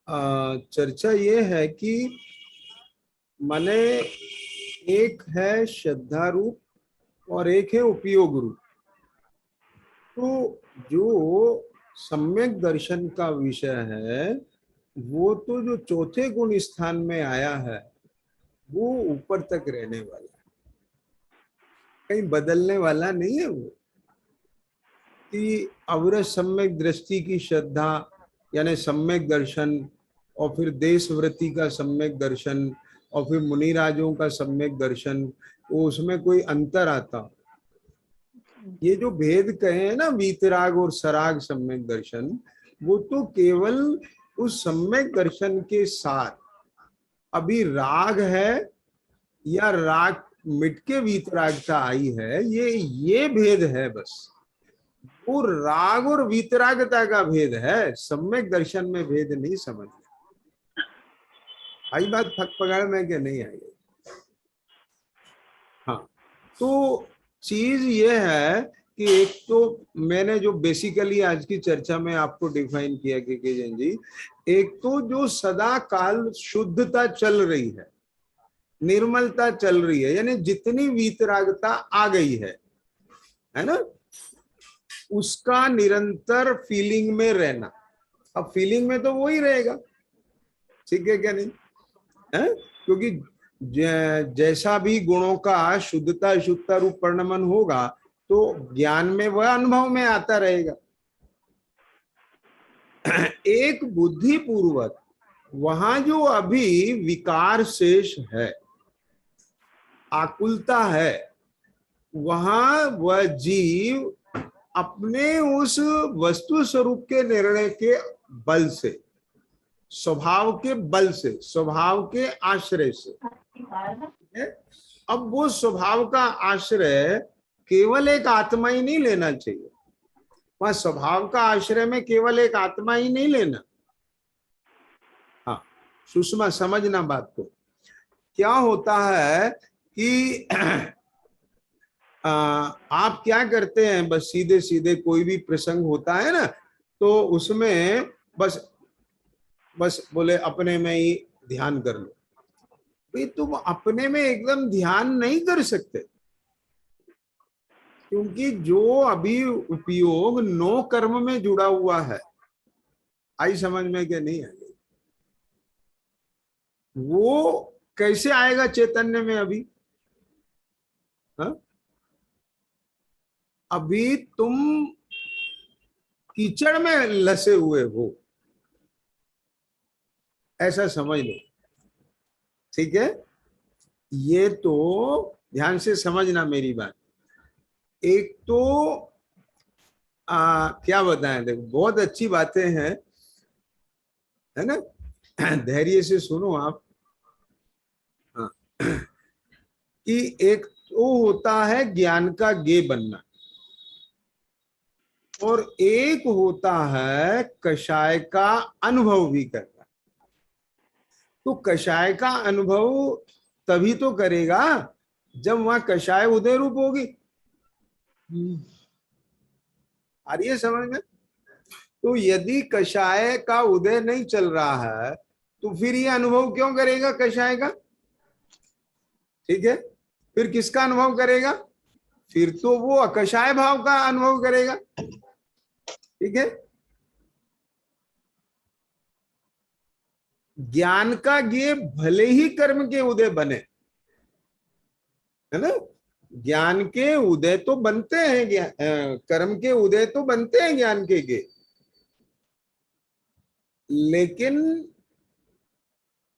चर्चा ये है कि माने एक है श्रद्धा रूप और एक है उपयोग रूप। तो जो सम्यक दर्शन का विषय है वो तो जो चौथे गुण स्थान में आया है वो ऊपर तक रहने वाला है, कहीं बदलने वाला नहीं है। वो कि अवरस सम्यक दृष्टि की श्रद्धा यानी सम्यक दर्शन, और फिर देशवृत्ति का सम्यक दर्शन, और फिर मुनिराजों का सम्यक दर्शन, वो उसमें कोई अंतर आता? ये जो भेद कहे हैं ना वीतराग और सराग सम्यक दर्शन, वो तो केवल उस सम्यक दर्शन के साथ अभी राग है या राग मिटके वीतरागता आई है, ये भेद है बस। वो राग और वीतरागता का भेद है, सम्यक दर्शन में भेद नहीं समझ। आई बात पकड़ में कि नहीं आई? हाँ, तो चीज ये है कि एक तो मैंने जो बेसिकली आज की चर्चा में आपको डिफाइन किया कि जैन जी, एक तो जो सदा काल शुद्धता चल रही है, निर्मलता चल रही है, यानी जितनी वीतरागता आ गई है ना, उसका निरंतर फीलिंग में रहना। अब फीलिंग में तो वो ही रहेगा, ठीक है क्या नहीं है? क्योंकि जैसा भी गुणों का शुद्धता शुद्धता रूप परिणमन होगा तो ज्ञान में वह अनुभव में आता रहेगा। एक बुद्धि पूर्वक वहां जो अभी विकार शेष है, आकुलता है, वहां वह जीव अपने उस वस्तु स्वरूप के निर्णय के बल से, स्वभाव के बल से, स्वभाव के आश्रय से, अब वो स्वभाव का आश्रय केवल एक आत्मा ही नहीं लेना चाहिए। वह स्वभाव का आश्रय में केवल एक आत्मा ही नहीं लेना। हाँ, सुषमा समझना बात को। क्या होता है कि आप क्या करते हैं, बस सीधे सीधे कोई भी प्रसंग होता है ना, तो उसमें बस बोले अपने में ही ध्यान कर लो। भाई तुम अपने में एकदम ध्यान नहीं कर सकते, क्योंकि जो अभी उपयोग नो कर्म में जुड़ा हुआ है, आई समझ में कि नहीं आई? वो कैसे आएगा चैतन्य में अभी? हा? अभी तुम कीचड़ में लसे हुए हो, ऐसा समझ लो, ठीक है? ये तो ध्यान से समझना मेरी बात। एक तो क्या बताएं, देखो बहुत अच्छी बातें हैं, है ना, धैर्य से सुनो आप। हाँ, कि एक तो होता है ज्ञान का गे बनना, और एक होता है कषाय का अनुभव भी करना। तो कषाय का अनुभव तभी तो करेगा जब वहां कषाय उदय रूप होगी। आ रही है समझ में? तो यदि कषाय का उदय नहीं चल रहा है तो फिर ये अनुभव क्यों करेगा कषाय का? ठीक है, फिर किसका अनुभव करेगा? फिर तो वो अकषाय भाव का अनुभव करेगा। ठीक है, ज्ञान का ये भले ही कर्म के उदय बने, है ना, ज्ञान के उदय तो बनते हैं, कर्म के उदय तो बनते हैं ज्ञान के, लेकिन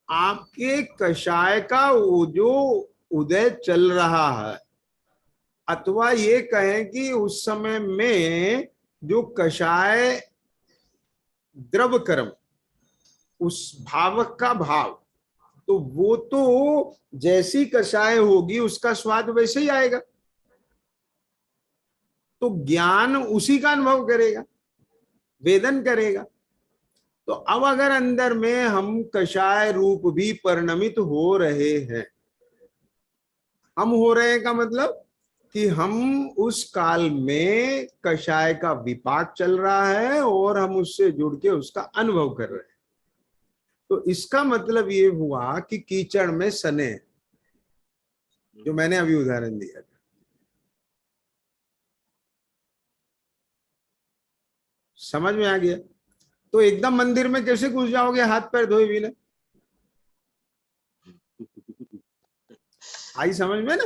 आपके कषाय का जो उदय चल रहा है, अथवा ये कहें कि उस समय में जो कषाय द्रव कर्म, उस भावक का भाव, तो वो तो जैसी कषाय होगी उसका स्वाद वैसे ही आएगा। तो ज्ञान उसी का अनुभव करेगा, वेदन करेगा। तो अब अगर अंदर में हम कषाय रूप भी परिणमित हो रहे हैं, हम हो रहे हैं का मतलब कि हम उस काल में कषाय का विपाक चल रहा है और हम उससे जुड़ के उसका अनुभव कर रहे हैं। तो इसका मतलब ये हुआ कि कीचड़ में सने, जो मैंने अभी उदाहरण दिया था। समझ में आ गया? तो एकदम मंदिर में कैसे घुस जाओगे हाथ पैर धोए बिना? आई समझ में ना?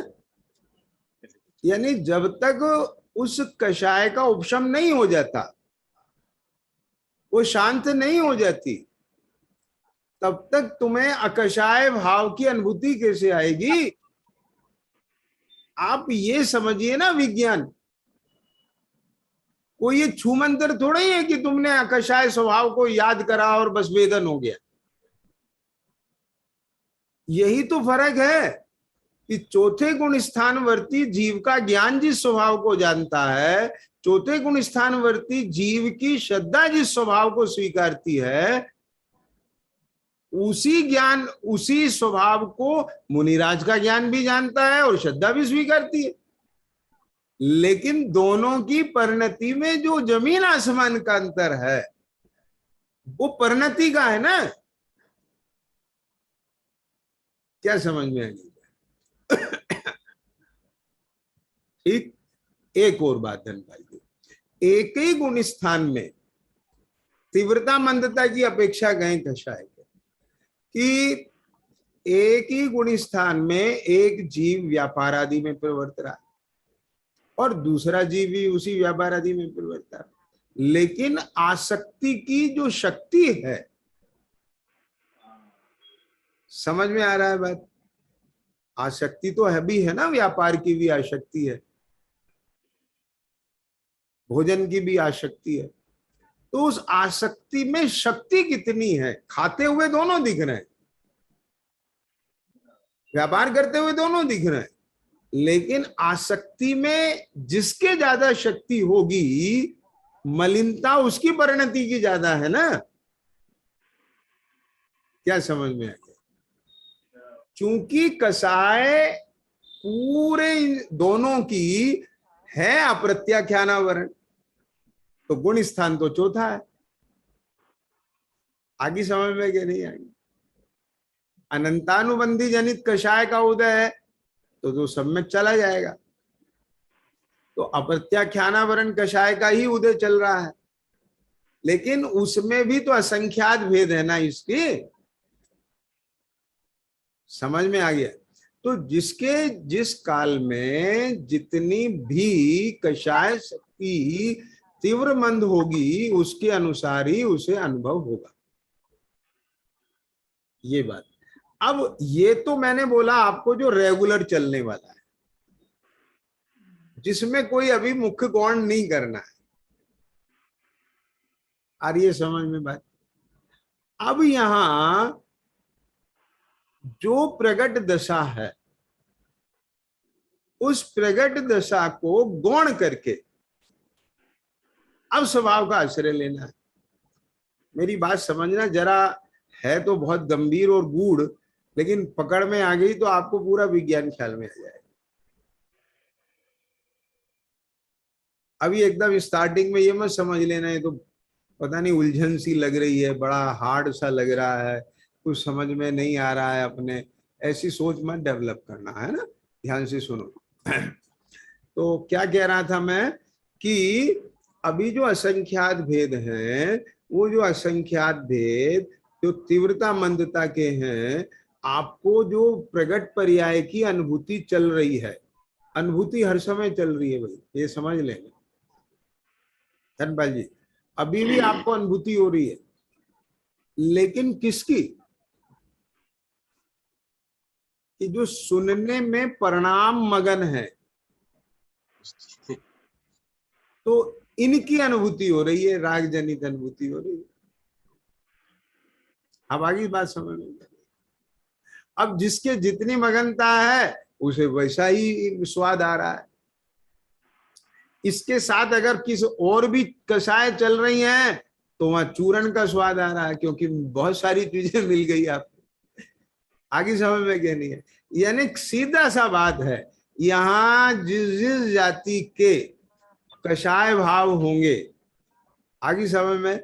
यानी जब तक उस कषाय का उपशम नहीं हो जाता, वो शांत नहीं हो जाती, तब तक तुम्हें अकषाय भाव की अनुभूति कैसे आएगी? आप ये समझिए ना, विज्ञान कोई ये छू मंत्र थोड़ा ही है कि तुमने अकषाय स्वभाव को याद करा और बस वेदन हो गया। यही तो फर्क है कि चौथे गुण स्थानवर्ती जीव का ज्ञान जिस स्वभाव को जानता है, चौथे गुण स्थानवर्ती जीव की श्रद्धा जिस स्वभाव को स्वीकारती है, उसी ज्ञान, उसी स्वभाव को मुनिराज का ज्ञान भी जानता है और श्रद्धा भी स्वीकारती है। लेकिन दोनों की परिणति में जो जमीन आसमान का अंतर है, वो परिणति का है ना। क्या समझ में आएगी? ठीक, एक और बात धनपाल जी, एक ही गुण स्थान में तीव्रता मंदता की अपेक्षा गए कषाय कि एक ही गुण स्थान में एक जीव व्यापार आदि में प्रवर्त रहा और दूसरा जीव भी उसी व्यापार आदि में प्रवर्त रहा, लेकिन आसक्ति की जो शक्ति है, समझ में आ रहा है बात? आसक्ति तो है भी, है ना, व्यापार की भी आसक्ति है, भोजन की भी आसक्ति है। तो उस आसक्ति में शक्ति कितनी है? खाते हुए दोनों दिख रहे हैं, व्यापार करते हुए दोनों दिख रहे हैं, लेकिन आसक्ति में जिसके ज्यादा शक्ति होगी, मलिनता उसकी परिणति की ज्यादा है ना। क्या समझ में आ गया? चूंकि कषाय पूरे दोनों की है अप्रत्याख्यानावरण, तो गुण स्थान तो चौथा है। आगे समझ में क्या नहीं आएगी? अनंतानुबंधी जनित कषाय का उदय है तो सब में चला जाएगा। तो अप्रत्याख्यानावरण कषाय का ही उदय चल रहा है, लेकिन उसमें भी तो असंख्यात भेद है ना इसके। समझ में आ गया? तो जिसके जिस काल में जितनी भी कषाय शक्ति तीव्र मंद होगी, उसके अनुसार ही उसे अनुभव होगा। ये बात। अब ये तो मैंने बोला आपको जो रेगुलर चलने वाला है, जिसमें कोई अभी मुख्य गौण नहीं करना है। आ रही है समझ में बात? अब यहां जो प्रगट दशा है, उस प्रगट दशा को गौण करके अब स्वभाव का आश्रय लेना है। मेरी बात समझना जरा, है तो बहुत गंभीर और गूढ़, लेकिन पकड़ में आ गई तो आपको पूरा विज्ञान ख्याल में आ जाएगा। अभी एकदम स्टार्टिंग में ये मत समझ लेना ये तो पता नहीं उलझन सी लग रही है, बड़ा हार्ड सा लग रहा है, कुछ समझ में नहीं आ रहा है अपने, ऐसी सोच मत डेवलप करना, है ना। ध्यान से सुनो। तो क्या कह रहा था मैं कि अभी जो असंख्यात भेद हैं, वो जो असंख्यात भेद जो तीव्रता मंदता के हैं, आपको जो प्रगट पर्याय की अनुभूति चल रही है, अनुभूति हर समय चल रही है भाई, ये समझ लेंगे धनपाल जी, अभी भी आपको अनुभूति हो रही है, लेकिन किसकी? कि जो सुनने में परिणाम मगन है, तो इनकी अनुभूति हो रही है, राग जनित अनुभूति हो रही है। अब आगे बात समझ में। अब जिसके जितनी मगनता है उसे वैसा ही स्वाद आ रहा है। इसके साथ अगर किसी और भी कषाय चल रही हैं तो वहां चूरण का स्वाद आ रहा है, क्योंकि बहुत सारी चीजें मिल गई आपको। आगे समझ में क्या नहीं है, यानी सीधा सा बात है, यहाँ जिस जिस जाति के कषाय भाव होंगे, आगे समझ में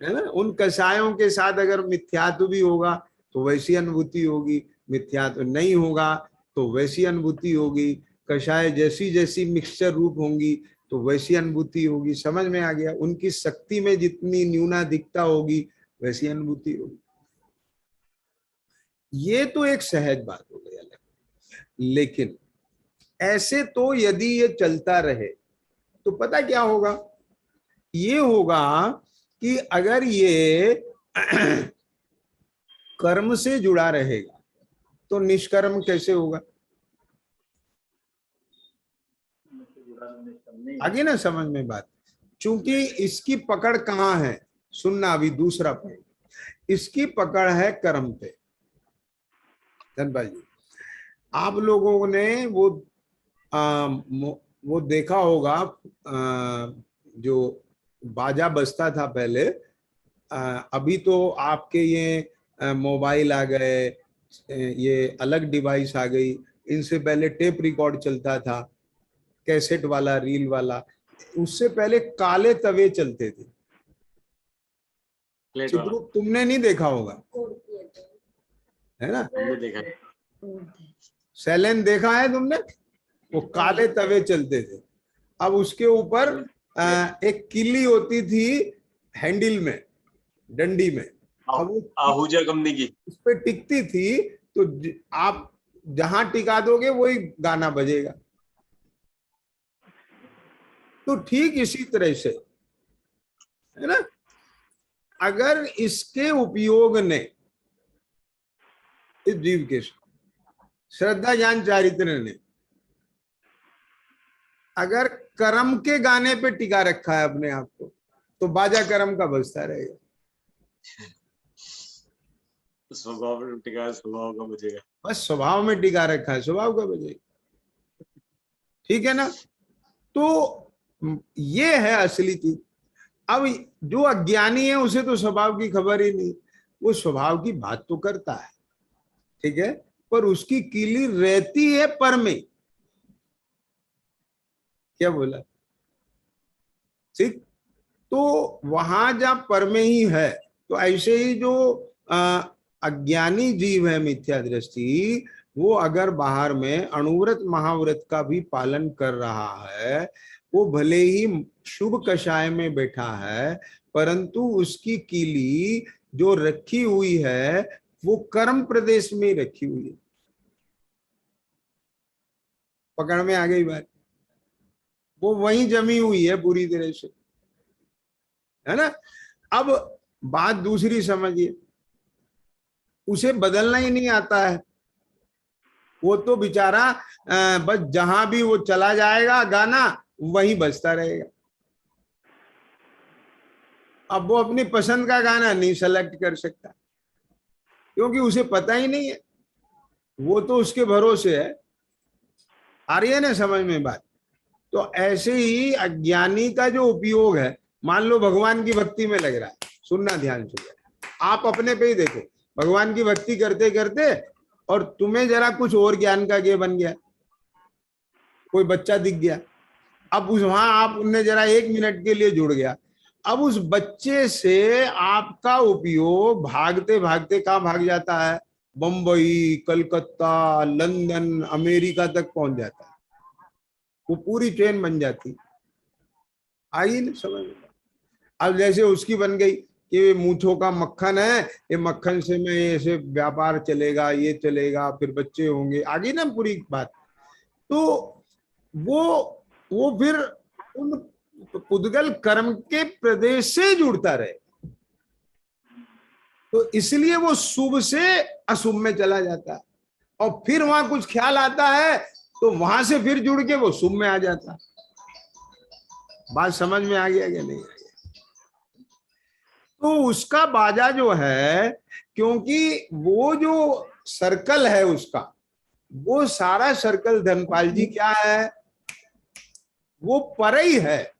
है ना, उन कषायों के साथ अगर मिथ्यात्व भी होगा तो वैसी अनुभूति होगी, मिथ्यात्व नहीं होगा तो वैसी अनुभूति होगी, कषाय जैसी जैसी मिक्सचर रूप होंगी तो वैसी अनुभूति होगी। समझ में आ गया? उनकी शक्ति में जितनी न्यूनाधिकता होगी वैसी अनुभूति होगी। ये तो एक सहज बात हो गई अलग, लेकिन ऐसे तो यदि ये चलता रहे तो पता क्या होगा? ये होगा कि अगर ये कर्म से जुड़ा रहेगा तो निष्कर्म कैसे होगा? आगे ना समझ में बात, चूंकि इसकी पकड़ कहाँ है, सुनना अभी दूसरा पॉइंट, इसकी पकड़ है कर्म पे। धनपाल जी, आप लोगों ने वो देखा होगा, जो बाजा बजता था पहले, अभी तो आपके ये मोबाइल आ गए, ये अलग डिवाइस आ गई, इनसे पहले टेप रिकॉर्ड चलता था, कैसेट वाला, रील वाला, उससे पहले काले तवे चलते थे। चित्रगुप्त तुमने नहीं देखा होगा, है ना? देखा, सैलेन देखा है तुमने? वो काले तवे चलते थे। अब उसके ऊपर एक किल्ली होती थी हैंडल में, डंडी में, अब वो आहूजा कंपनी की उस पे टिकती थी, तो आप जहां टिका दोगे वही गाना बजेगा। तो ठीक इसी तरह से, है ना, अगर इसके उपयोग ने, इस जीव के श्रद्धा ज्ञान चारित्र ने अगर कर्म के गाने पे टिका रखा है अपने आप को, तो बाजा कर्म का बजता रहेगा। स्वभाव में टिका है, स्वभाव का बजेगा। बस स्वभाव में टिका रखा है, स्वभाव का बजेगा। ठीक है ना? तो ये है असली चीज। अब जो अज्ञानी है उसे तो स्वभाव की खबर ही नहीं, वो स्वभाव की बात तो करता है, ठीक है, पर उसकी कीली रहती है पर में। क्या बोला? ठीक, तो वहां जहां पर में ही है, तो ऐसे ही जो अज्ञानी जीव है मिथ्या दृष्टि, वो अगर बाहर में अणुव्रत महाव्रत का भी पालन कर रहा है, वो भले ही शुभ कषाय में बैठा है, परंतु उसकी कीली जो रखी हुई है वो कर्म प्रदेश में रखी हुई है। पकड़ में आ गई बात? वो वहीं जमी हुई है पूरी तरह से, है ना? अब बात दूसरी समझिए, उसे बदलना ही नहीं आता है, वो तो बेचारा बस जहां भी वो चला जाएगा गाना वहीं बजता रहेगा। अब वो अपनी पसंद का गाना नहीं सेलेक्ट कर सकता, क्योंकि उसे पता ही नहीं है, वो तो उसके भरोसे है। आ रही है ना समझ में बात? तो ऐसे ही अज्ञानी का जो उपयोग है, मान लो भगवान की भक्ति में लग रहा है, सुनना ध्यान से, आप अपने पे ही देखो, भगवान की भक्ति करते करते और तुम्हें जरा कुछ और ज्ञान का ये बन गया, कोई बच्चा दिख गया, अब उस वहां आपने जरा 1 मिनट के लिए जुड़ गया, अब उस बच्चे से आपका उपयोग भागते भागते कहाँ भाग जाता है, बंबई, कलकत्ता, लंदन, अमेरिका तक पहुंच जाता है, वो पूरी ट्रेन बन जाती। आई ना समझ में? अब जैसे उसकी बन गई कि ये मूंछों का मक्खन है, ये मक्खन से मैं ऐसे व्यापार चलेगा, ये चलेगा, फिर बच्चे होंगे, आगे ना पूरी बात। तो वो फिर उन पुद्गल कर्म के प्रदेश से जुड़ता रहे, तो इसलिए वो शुभ से अशुभ में चला जाता है, और फिर वहां कुछ ख्याल आता है तो वहां से फिर जुड़ के वो शुभ में आ जाता है। बात समझ में आ गया कि नहीं आ गया? तो उसका बाजा जो है, क्योंकि वो जो सर्कल है उसका, वो सारा सर्कल धनपाल जी क्या है, वो पर ही है,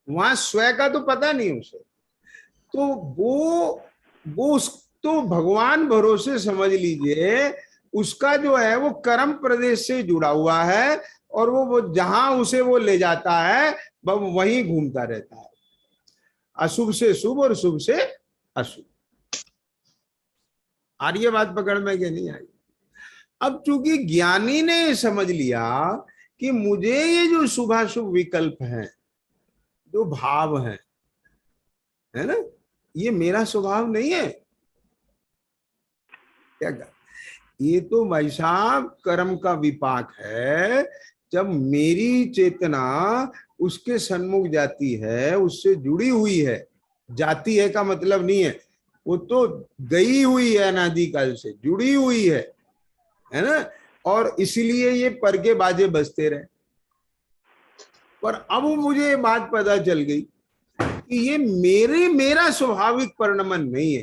वहां स्वयं का तो पता नहीं उसे, तो वो तो भगवान भरोसे समझ लीजिए, उसका जो है वो कर्म प्रदेश से जुड़ा हुआ है, और वो जहां उसे वो ले जाता है वो वहीं घूमता रहता है, अशुभ से शुभ और शुभ से अशुभ। आ रही है बात पकड़ में कि नहीं आई? अब चूंकि ज्ञानी ने समझ लिया कि मुझे ये जो शुभाशुभ विकल्प हैं, जो भाव है ना, ये मेरा स्वभाव नहीं है। क्या कहा? ये तो भाई साहब कर्म का विपाक है। जब मेरी चेतना उसके सन्मुख जाती है, उससे जुड़ी हुई है, जाती है का मतलब नहीं है, वो तो गई हुई है, अनादिकाल से जुड़ी हुई है ना, और इसीलिए ये पर के बाजे बजते रहे। पर अब मुझे ये बात पता चल गई कि ये मेरा स्वाभाविक परिणमन नहीं है,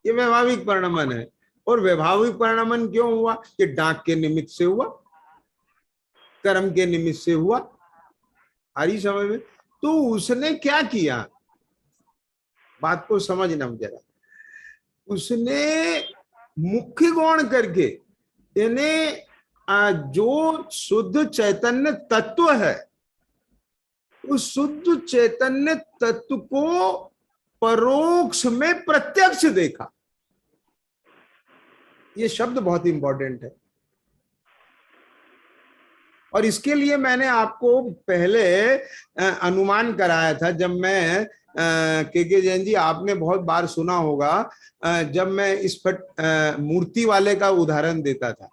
ये वैभाविक परिणमन है। और वैभाविक परिणमन क्यों हुआ? कि डाक के निमित्त से हुआ, कर्म के निमित्त से हुआ। आ रही समझ में? तो उसने क्या किया, बात को समझना जरा। उसने मुख्य गौण करके, यानी जो शुद्ध चैतन्य तत्व है, उस शुद्ध चैतन्य तत्व को परोक्ष में प्रत्यक्ष देखा। ये शब्द बहुत इंपॉर्टेंट है, और इसके लिए मैंने आपको पहले अनुमान कराया था। जब मैं के जैन जी, आपने बहुत बार सुना होगा, जब मैं इस मूर्ति वाले का उदाहरण देता था,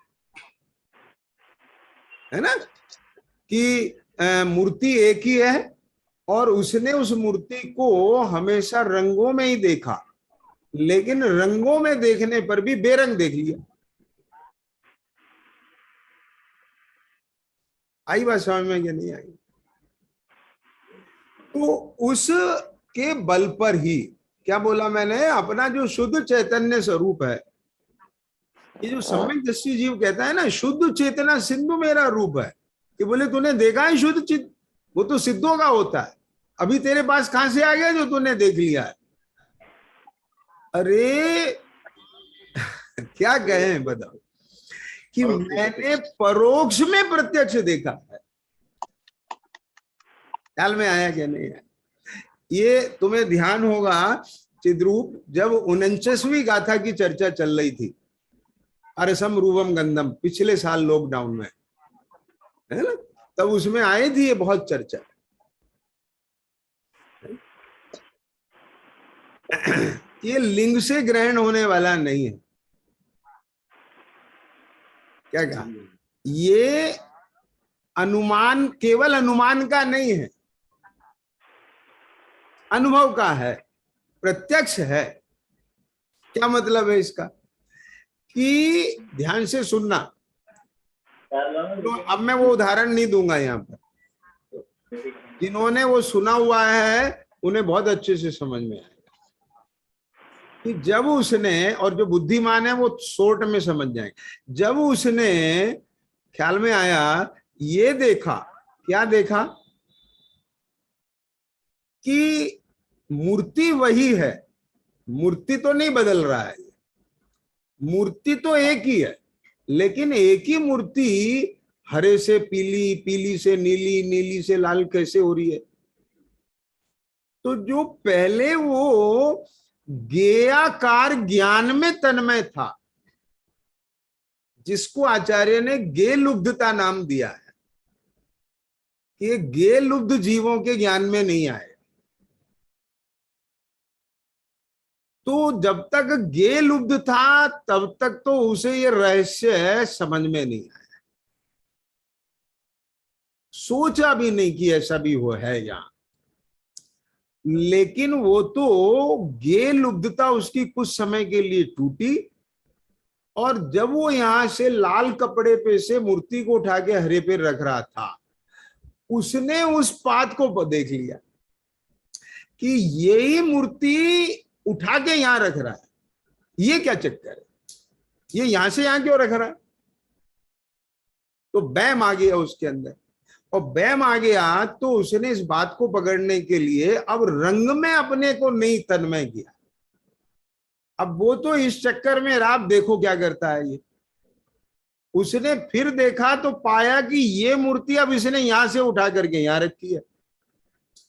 है ना, कि मूर्ति एक ही है और उसने उस मूर्ति को हमेशा रंगों में ही देखा, लेकिन रंगों में देखने पर भी बेरंग देख लिया। आई बात समझ में कि नहीं आई? तो उस के बल पर ही, क्या बोला मैंने, अपना जो शुद्ध चैतन्य स्वरूप है, ये जो सम्यक दृष्टि जीव कहता है ना, शुद्ध चेतना सिंधु मेरा रूप है, कि बोले तूने देखा है शुद्ध चित्त, वो तो सिद्धों का होता है, अभी तेरे पास कहां से आ गया जो तूने देख लिया है? अरे क्या कहे बताओ, कि मैंने परोक्ष में प्रत्यक्ष देखा है। ख्याल में आया क्या नहीं है? ये तुम्हें ध्यान होगा, चिद्रूप जब 49वीं गाथा की चर्चा चल रही थी, अरसम रूपम गंधम, पिछले साल लॉकडाउन में, है ना, तब उसमें आए थी ये बहुत चर्चा। ये लिंग से ग्रहण होने वाला नहीं है। क्या कहा? ये अनुमान, केवल अनुमान का नहीं है, अनुभव का है, प्रत्यक्ष है। क्या मतलब है इसका? कि ध्यान से सुनना, तो अब मैं वो उदाहरण नहीं दूंगा यहाँ पर, जिन्होंने वो सुना हुआ है उन्हें बहुत अच्छे से समझ में आएगा कि जब उसने, और जो बुद्धिमान है वो शॉर्ट में समझ जाएंगे, जब उसने ख्याल में आया, ये देखा क्या देखा कि मूर्ति वही है, मूर्ति तो नहीं बदल रहा है, मूर्ति तो एक ही है, लेकिन एक ही मूर्ति हरे से पीली, पीली से नीली, नीली से लाल कैसे हो रही है? तो जो पहले वो गेयाकार ज्ञान में तन्मय था, जिसको आचार्य ने गे लुब्धता नाम दिया है, कि गे लुब्ध जीवों के ज्ञान में नहीं आए, तो जब तक गे लुब्ध था तब तक तो उसे ये रहस्य समझ में नहीं आया, सोचा भी नहीं कि ऐसा भी हो है यहां। लेकिन वो तो गे लुब्धता उसकी कुछ समय के लिए टूटी, और जब वो यहां से लाल कपड़े पे से मूर्ति को उठा के हरे पे रख रहा था, उसने उस बात को देख लिया कि यही मूर्ति उठा के यहां रख रहा है, ये क्या चक्कर है, ये यहां से यहां क्यों रख रहा है? तो बैम आ गया उसके अंदर, और बैम आ गया तो उसने इस बात को पकड़ने के लिए अब रंग में अपने को नहीं तन्मय किया। अब वो तो इस चक्कर में आप देखो क्या करता है ये, उसने फिर देखा तो पाया कि ये मूर्ति अब इसने यहां से उठा करके यहां रखी है।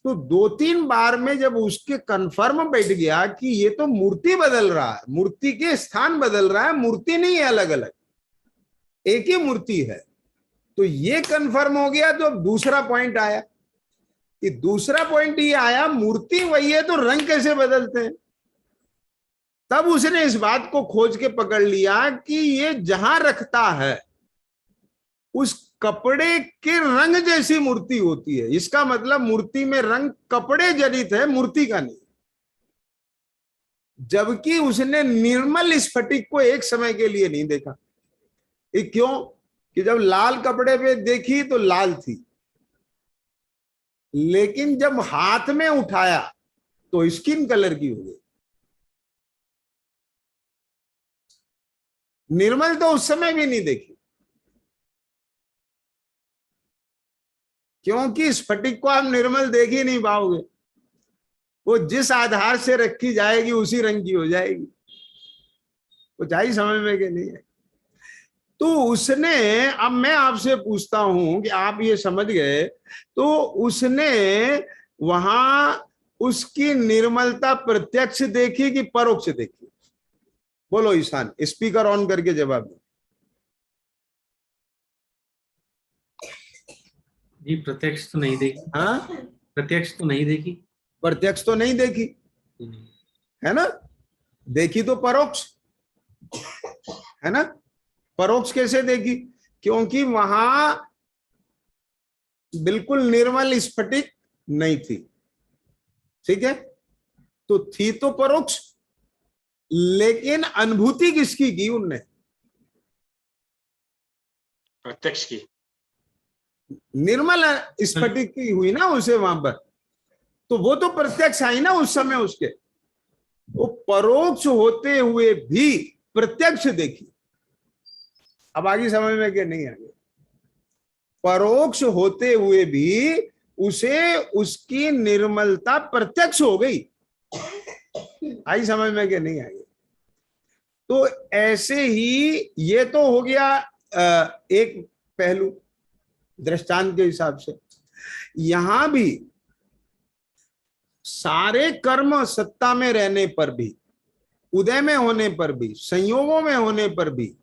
तो 2-3 बार में जब उसके कंफर्म बैठ गया कि ये तो मूर्ति बदल रहा है, मूर्ति के स्थान बदल रहा है, मूर्ति नहीं है अलग अलग, एक ही मूर्ति है, तो ये कंफर्म हो गया। तो अब दूसरा पॉइंट आया, कि दूसरा पॉइंट ये आया, मूर्ति वही है तो रंग कैसे बदलते हैं? तब उसने इस बात को खोज के पकड़ लिया कि ये जहां रखता है उस कपड़े के रंग जैसी मूर्ति होती है, इसका मतलब मूर्ति में रंग कपड़े जनित है, मूर्ति का नहीं। जबकि उसने निर्मल स्फटिक को एक समय के लिए नहीं देखा। ये क्यों? कि जब लाल कपड़े पे देखी तो लाल थी, लेकिन जब हाथ में उठाया तो स्किन कलर की हो गई। निर्मल तो उस समय भी नहीं देखी, क्योंकि स्फटिक को आप निर्मल देख ही नहीं पाओगे, वो जिस आधार से रखी जाएगी उसी रंग की हो जाएगी। वो चाहिए समझ में कि नहीं है? तो उसने, अब मैं आपसे पूछता हूं कि आप ये समझ गए, तो उसने वहां उसकी निर्मलता प्रत्यक्ष देखी कि परोक्ष देखी? बोलो ईशान, स्पीकर ऑन करके जवाब दो। जी प्रत्यक्ष तो नहीं देखी। हाँ, प्रत्यक्ष तो नहीं देखी। प्रत्यक्ष तो नहीं देखी है ना, देखी तो परोक्ष है ना। परोक्ष कैसे देखी? क्योंकि वहां बिल्कुल निर्मल स्फटिक नहीं थी, ठीक है, तो थी तो परोक्ष, लेकिन अनुभूति किसकी की उनने? प्रत्यक्ष की। निर्मल स्फटिक की हुई ना उसे वहां पर, तो वो तो प्रत्यक्ष आई ना उस समय उसके। वो परोक्ष होते हुए भी प्रत्यक्ष देखी। अब आगे समझ में कि नहीं आगे? परोक्ष होते हुए भी उसे उसकी निर्मलता प्रत्यक्ष हो गई। आई समझ में कि नहीं आगे? तो ऐसे ही ये तो हो गया एक पहलू दृष्टांत के हिसाब से। यहां भी सारे कर्म सत्ता में रहने पर भी, उदय में होने पर भी, संयोगों में होने पर भी,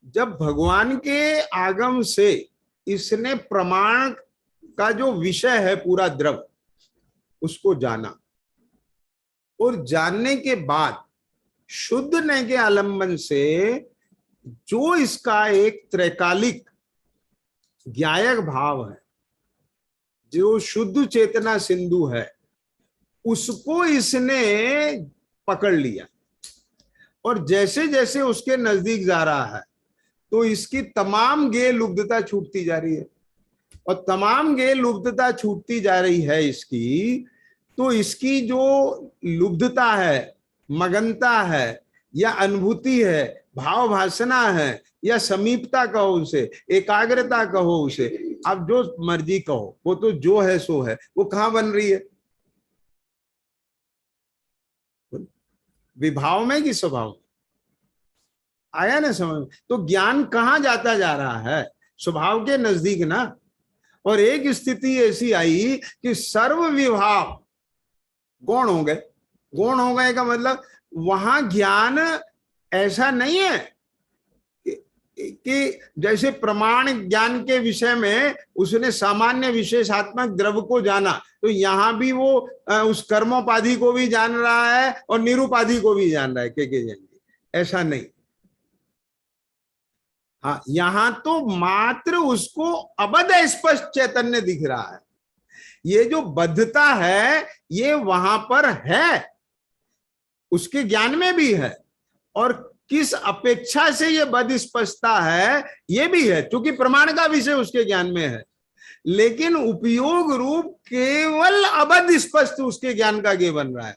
जब भगवान के आगम से इसने प्रमाण का जो विषय है पूरा द्रव उसको जाना, और जानने के बाद शुद्ध नय के आलंबन से जो इसका एक त्रैकालिक ज्ञायक भाव है, जो शुद्ध चेतना सिंधु है, उसको इसने पकड़ लिया। और जैसे जैसे उसके नजदीक जा रहा है तो इसकी तमाम गे लुब्धता छूटती जा रही है, और तमाम गे लुब्धता छूटती जा रही है इसकी, तो इसकी जो लुब्धता है, मगनता है या अनुभूति है, भाव भासना है या समीपता कहो उसे, एकाग्रता कहो उसे, आप जो मर्जी कहो, वो तो जो है सो है। वो कहाँ बन रही है? विभाव में कि स्वभाव में? आया ना समझ में? तो ज्ञान कहाँ जाता जा रहा है? स्वभाव के नजदीक ना। और एक स्थिति ऐसी आई कि सर्व विभाव गौण हो गए। गौण हो गए का मतलब वहां ज्ञान ऐसा नहीं है कि जैसे प्रमाण ज्ञान के विषय में उसने सामान्य विशेषात्मक द्रव्य को जाना, तो यहां भी वो उस कर्मोपाधि को भी जान रहा है और निरूपाधि को भी जान रहा है। के जाएंगे ऐसा नहीं। हाँ, यहां तो मात्र उसको अबध स्पष्ट चैतन्य दिख रहा है। ये जो बद्धता है ये वहां पर है, उसके ज्ञान में भी है, और किस अपेक्षा से ये बद स्पष्टता है ये भी है, क्योंकि प्रमाण का विषय उसके ज्ञान में है। लेकिन उपयोग रूप केवल अबध स्पष्ट उसके ज्ञान का ज्ञेय बन रहा है।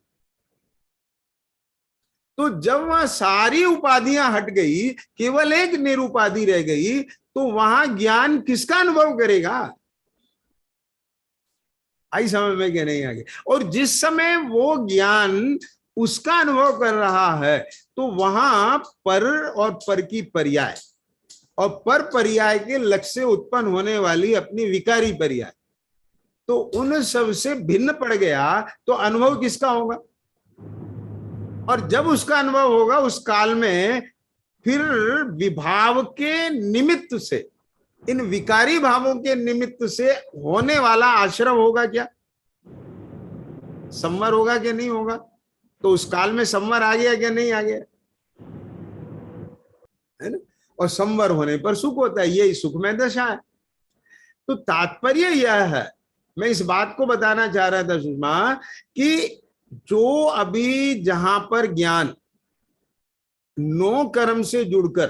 तो जब वहां सारी उपाधियां हट गई, केवल एक निरूपाधि रह गई, तो वहां ज्ञान किसका अनुभव करेगा? आई समझ में कि नहीं आगे? और जिस समय वो ज्ञान उसका अनुभव कर रहा है, तो वहां पर और पर की पर्याय और पर पर्याय के लक्ष्य से उत्पन्न होने वाली अपनी विकारी पर्याय, तो उन सब से भिन्न पड़ गया, तो अनुभव किसका होगा? और जब उसका अनुभव होगा उस काल में फिर विभाव के निमित्त से, इन विकारी भावों के निमित्त से होने वाला आश्रव होगा क्या? संवर होगा कि नहीं होगा? तो उस काल में संवर आ गया क्या नहीं आ गया? है ना? और संवर होने पर सुख होता है, यही सुख में दशा है। तो तात्पर्य यह है, मैं इस बात को बताना चाह रहा था सुषमा, कि जो अभी जहां पर ज्ञान नो कर्म से जुड़कर,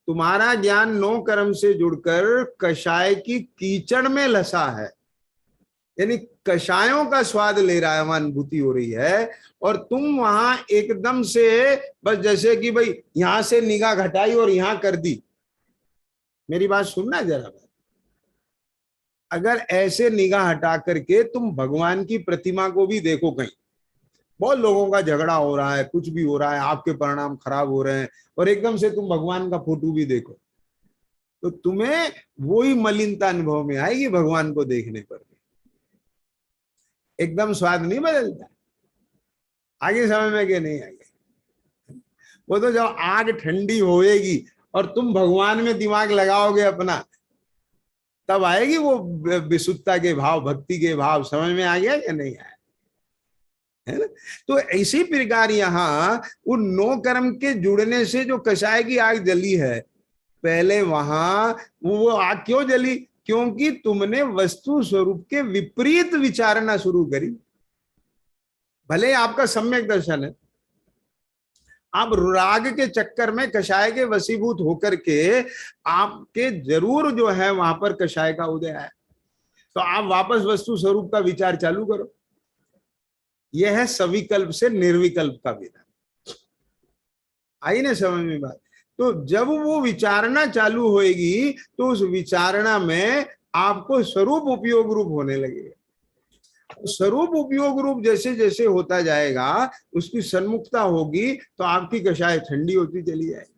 तुम्हारा ज्ञान नो कर्म से जुड़कर कषाय की कीचड़ में लसा है, यानी कषायों का स्वाद ले रहा है, अनुभूति हो रही है, और तुम वहां एकदम से बस जैसे कि भाई यहां से निगाह घटाई और यहां कर दी। मेरी बात सुनना जरा। अगर ऐसे निगाह हटा करके तुम भगवान की प्रतिमा को भी देखो, कहीं बहुत लोगों का झगड़ा हो रहा है, कुछ भी हो रहा है, आपके परिणाम खराब हो रहे हैं, और एकदम से तुम भगवान का फोटो भी देखो, तो तुम्हें वही मलिनता अनुभव में आएगी भगवान को देखने पर। एकदम स्वाद नहीं बदलता। आगे समझ में कि नहीं आगे? वो तो जब आग ठंडी होएगी और तुम भगवान में दिमाग लगाओगे अपना, तब आएगी वो विशुद्धता के भाव, भक्ति के भाव। समझ में आ गया या नहीं आया? है ना? तो इसी प्रकार यहाँ उन नो कर्म के जुड़ने से जो कषाय की आग जली है, पहले वहां वो आग क्यों जली? क्योंकि तुमने वस्तु स्वरूप के विपरीत विचारना शुरू करी। भले आपका सम्यक दर्शन है, आप राग के चक्कर में कषाय के वशीभूत होकर के आपके जरूर जो है वहां पर कषाय का उदय है, तो आप वापस वस्तु स्वरूप का विचार चालू करो। यह है सविकल्प से निर्विकल्प का विधान। आई ना समझ में बात? तो जब वो विचारना चालू होएगी, तो उस विचारणा में आपको स्वरूप उपयोग रूप होने लगेगा। स्वरूप उपयोग रूप जैसे जैसे होता जाएगा, उसकी सन्मुखता होगी, तो आपकी कषाय ठंडी होती चली जाएगी।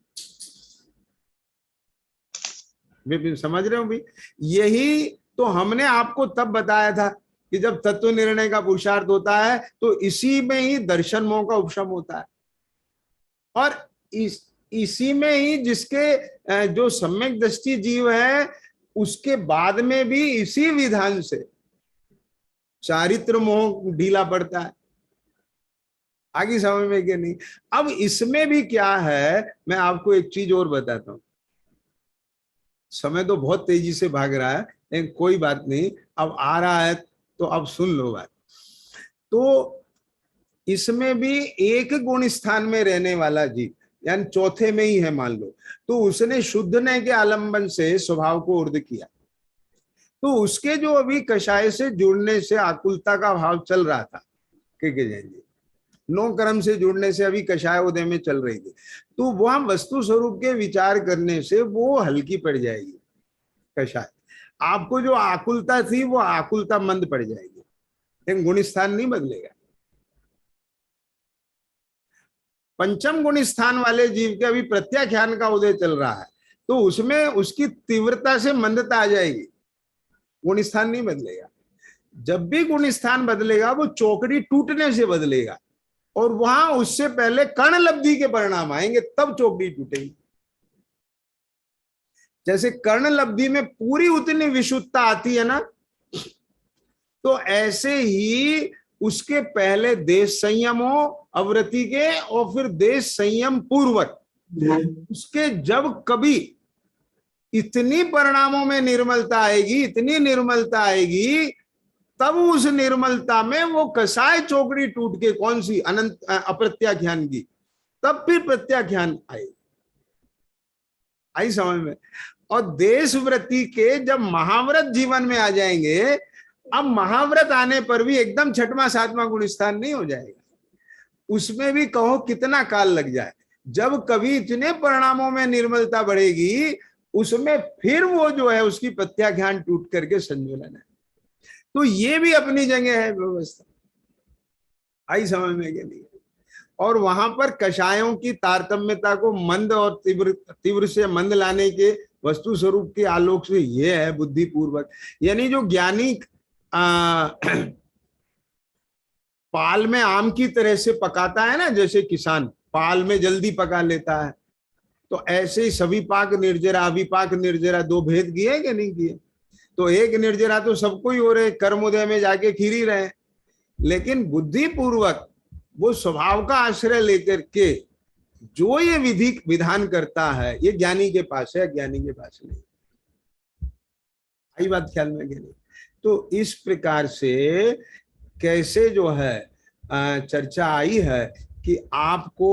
विपिन समझ रहे हो भी? यही तो हमने आपको तब बताया था कि जब तत्व निर्णय का पुरुषार्थ होता है, तो इसी में ही दर्शन मोह का उपशम होता है, और इसी में ही जिसके जो सम्यक दृष्टि जीव है, उसके बाद में भी इसी विधान से चारित्र मोह ढीला पड़ता है। आगे समझ में कि नहीं? अब इसमें भी क्या है, मैं आपको एक चीज और बताता हूं। समय तो बहुत तेजी से भाग रहा है, लेकिन कोई बात नहीं, अब आ रहा है तो अब सुन लो बात। तो इसमें भी एक गुण स्थान में रहने वाला जीव, यानी चौथे में ही है मान लो, तो उसने शुद्धने के आलंबन से स्वभाव को ऊर्ध्व किया, तो उसके जो अभी कषाय से जुड़ने से आकुलता का भाव चल रहा था, के जैन जी, नो कर्म से जुड़ने से अभी कषाय उदय में चल रही थी, तो वहां वस्तु स्वरूप के विचार करने से वो हल्की पड़ जाएगी कषाय। आपको जो आकुलता थी वो आकुलता मंद पड़ जाएगी, लेकिन गुण स्थान नहीं बदलेगा। पंचम गुण स्थान वाले जीव के अभी प्रत्याख्यान का उदय चल रहा है, तो उसमें उसकी तीव्रता से मंदता आ जाएगी, गुण स्थान नहीं बदलेगा। जब भी गुण स्थान बदलेगा वो चौकड़ी टूटने से बदलेगा, और वहां उससे पहले कर्ण लब्धि के परिणाम आएंगे, तब चौकड़ी टूटेगी। जैसे कर्ण लब्धि में पूरी उतनी विशुद्धता आती है ना, तो ऐसे ही उसके पहले देश संयम हो अवृत्ति के, और फिर देश संयम पूर्वक उसके जब कभी इतनी परिणामों में निर्मलता आएगी, इतनी निर्मलता आएगी, तब उस निर्मलता में वो कसाय चौकड़ी टूट के, कौन सी, अनंत अप्रत्याख्यान की, तब फिर प्रत्याख्यान आए। आई समझ में? और देश वृत्ति के जब महाव्रत जीवन में आ जाएंगे, अब महाव्रत आने पर भी एकदम छठवां सातवां गुण स्थान नहीं हो जाएगा, उसमें भी कहो कितना काल लग जाए। जब कभी इतने परिणामों में निर्मलता बढ़ेगी, उसमें फिर वो जो है उसकी प्रत्याख्यान टूट करके संयोजन है। तो ये भी अपनी जगह है व्यवस्था। आई समझ में कि नहीं? और वहां पर कषायों की तारतम्यता को मंद और तीव्र से मंद लाने के वस्तु स्वरूप के आलोक से ये है बुद्धि पूर्वक। यानी जो ज्ञानी पाल में आम की तरह से पकाता है ना, जैसे किसान पाल में जल्दी पका लेता है, तो ऐसे ही सविपाक निर्जरा अविपाक निर्जरा दो भेद किए कि नहीं किए? तो एक निर्जरा तो सबको ही हो रहे, कर्मोदय में जाके खीरी रहे, लेकिन बुद्धि पूर्वक वो स्वभाव का आश्रय लेकर के जो ये विधि विधान करता है, ये ज्ञानी के पास है, ज्ञानी के पास नहीं। आई बात ख्याल में कि नहीं? तो इस प्रकार से कैसे जो है चर्चा आई है कि आपको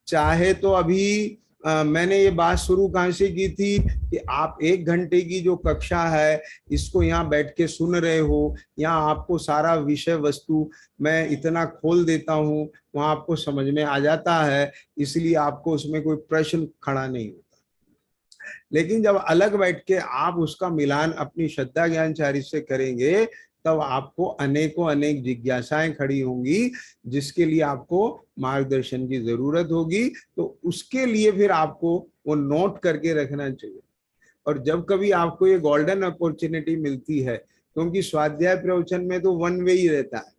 चाहे तो अभी मैंने ये बात शुरू कहाँ से की थी कि आप 1 घंटे की जो कक्षा है इसको यहाँ बैठ के सुन रहे हो, यहाँ आपको सारा विषय वस्तु मैं इतना खोल देता हूँ, वहाँ आपको समझ में आ जाता है, इसलिए आपको उसमें कोई प्रश्न खड़ा नहीं होता। लेकिन जब अलग बैठ के आप उसका मिलान अपनी श्रद्धा ज्ञान चारित्र से करेंगे, तब आपको अनेकों अनेक जिज्ञासाएं खड़ी होंगी, जिसके लिए आपको मार्गदर्शन की जरूरत होगी। तो उसके लिए फिर आपको वो नोट करके रखना चाहिए। और जब कभी आपको ये गोल्डन अपॉर्चुनिटी मिलती है, क्योंकि स्वाध्याय प्रवचन में तो वन वे ही रहता है,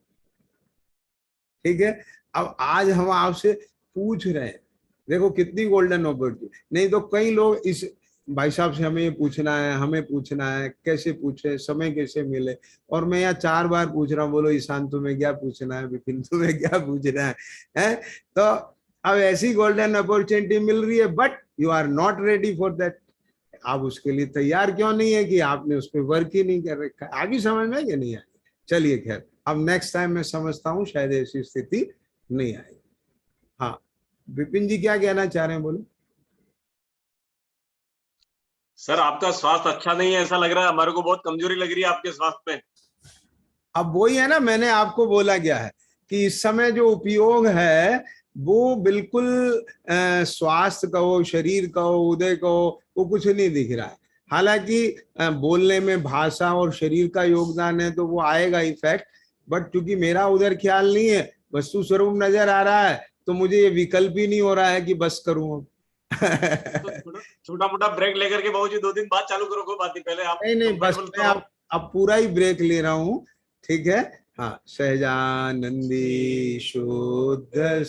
ठीक है। अब आज हम आपसे पूछ रहे हैं, देखो कितनी गोल्डन अपॉर्चुनिटी। नहीं तो कई लोग इस भाई साहब से हमें ये पूछना है, हमें पूछना है, कैसे पूछे, समय कैसे मिले, और मैं यहाँ 4 बार पूछ रहा हूँ, बोलो ईशान तुम्हें क्या पूछना है, विपिन तुम्हें क्या पूछना है? तो अब ऐसी गोल्डन अपॉर्चुनिटी मिल रही है, but you are not ready for that. आप उसके लिए तैयार क्यों नहीं है कि आपने उस पर वर्क ही नहीं कर रखा है। आगे समझ में कि नहीं आएगी? चलिए खैर, अब नेक्स्ट टाइम मैं समझता हूँ शायद ऐसी स्थिति नहीं आएगी। हाँ, विपिन जी क्या कहना चाह रहे हैं, बोलो। सर आपका स्वास्थ्य अच्छा नहीं है ऐसा लग रहा है, हमारे को बहुत कमजोरी लग रही है आपके स्वास्थ्य में। अब वही है ना, मैंने आपको बोला गया है कि इस समय जो उपयोग है वो बिल्कुल स्वास्थ्य का हो, शरीर का हो, उदय का हो, वो कुछ नहीं दिख रहा है। हालांकि बोलने में भाषा और शरीर का योगदान है तो वो आएगा इफेक्ट, बट चूंकि मेरा उधर ख्याल नहीं है, वस्तु स्वरूप नजर आ रहा है, तो मुझे ये विकल्प ही नहीं हो रहा है कि बस करूं। तो छोटा मोटा ब्रेक लेकर के बाबूजी 2 दिन बाद चालू करो, कोई बात नहीं, पहले आप नहीं बस मैं अब पूरा ही ब्रेक ले रहा हूँ, ठीक है। हाँ, सहजानंदी शुद्ध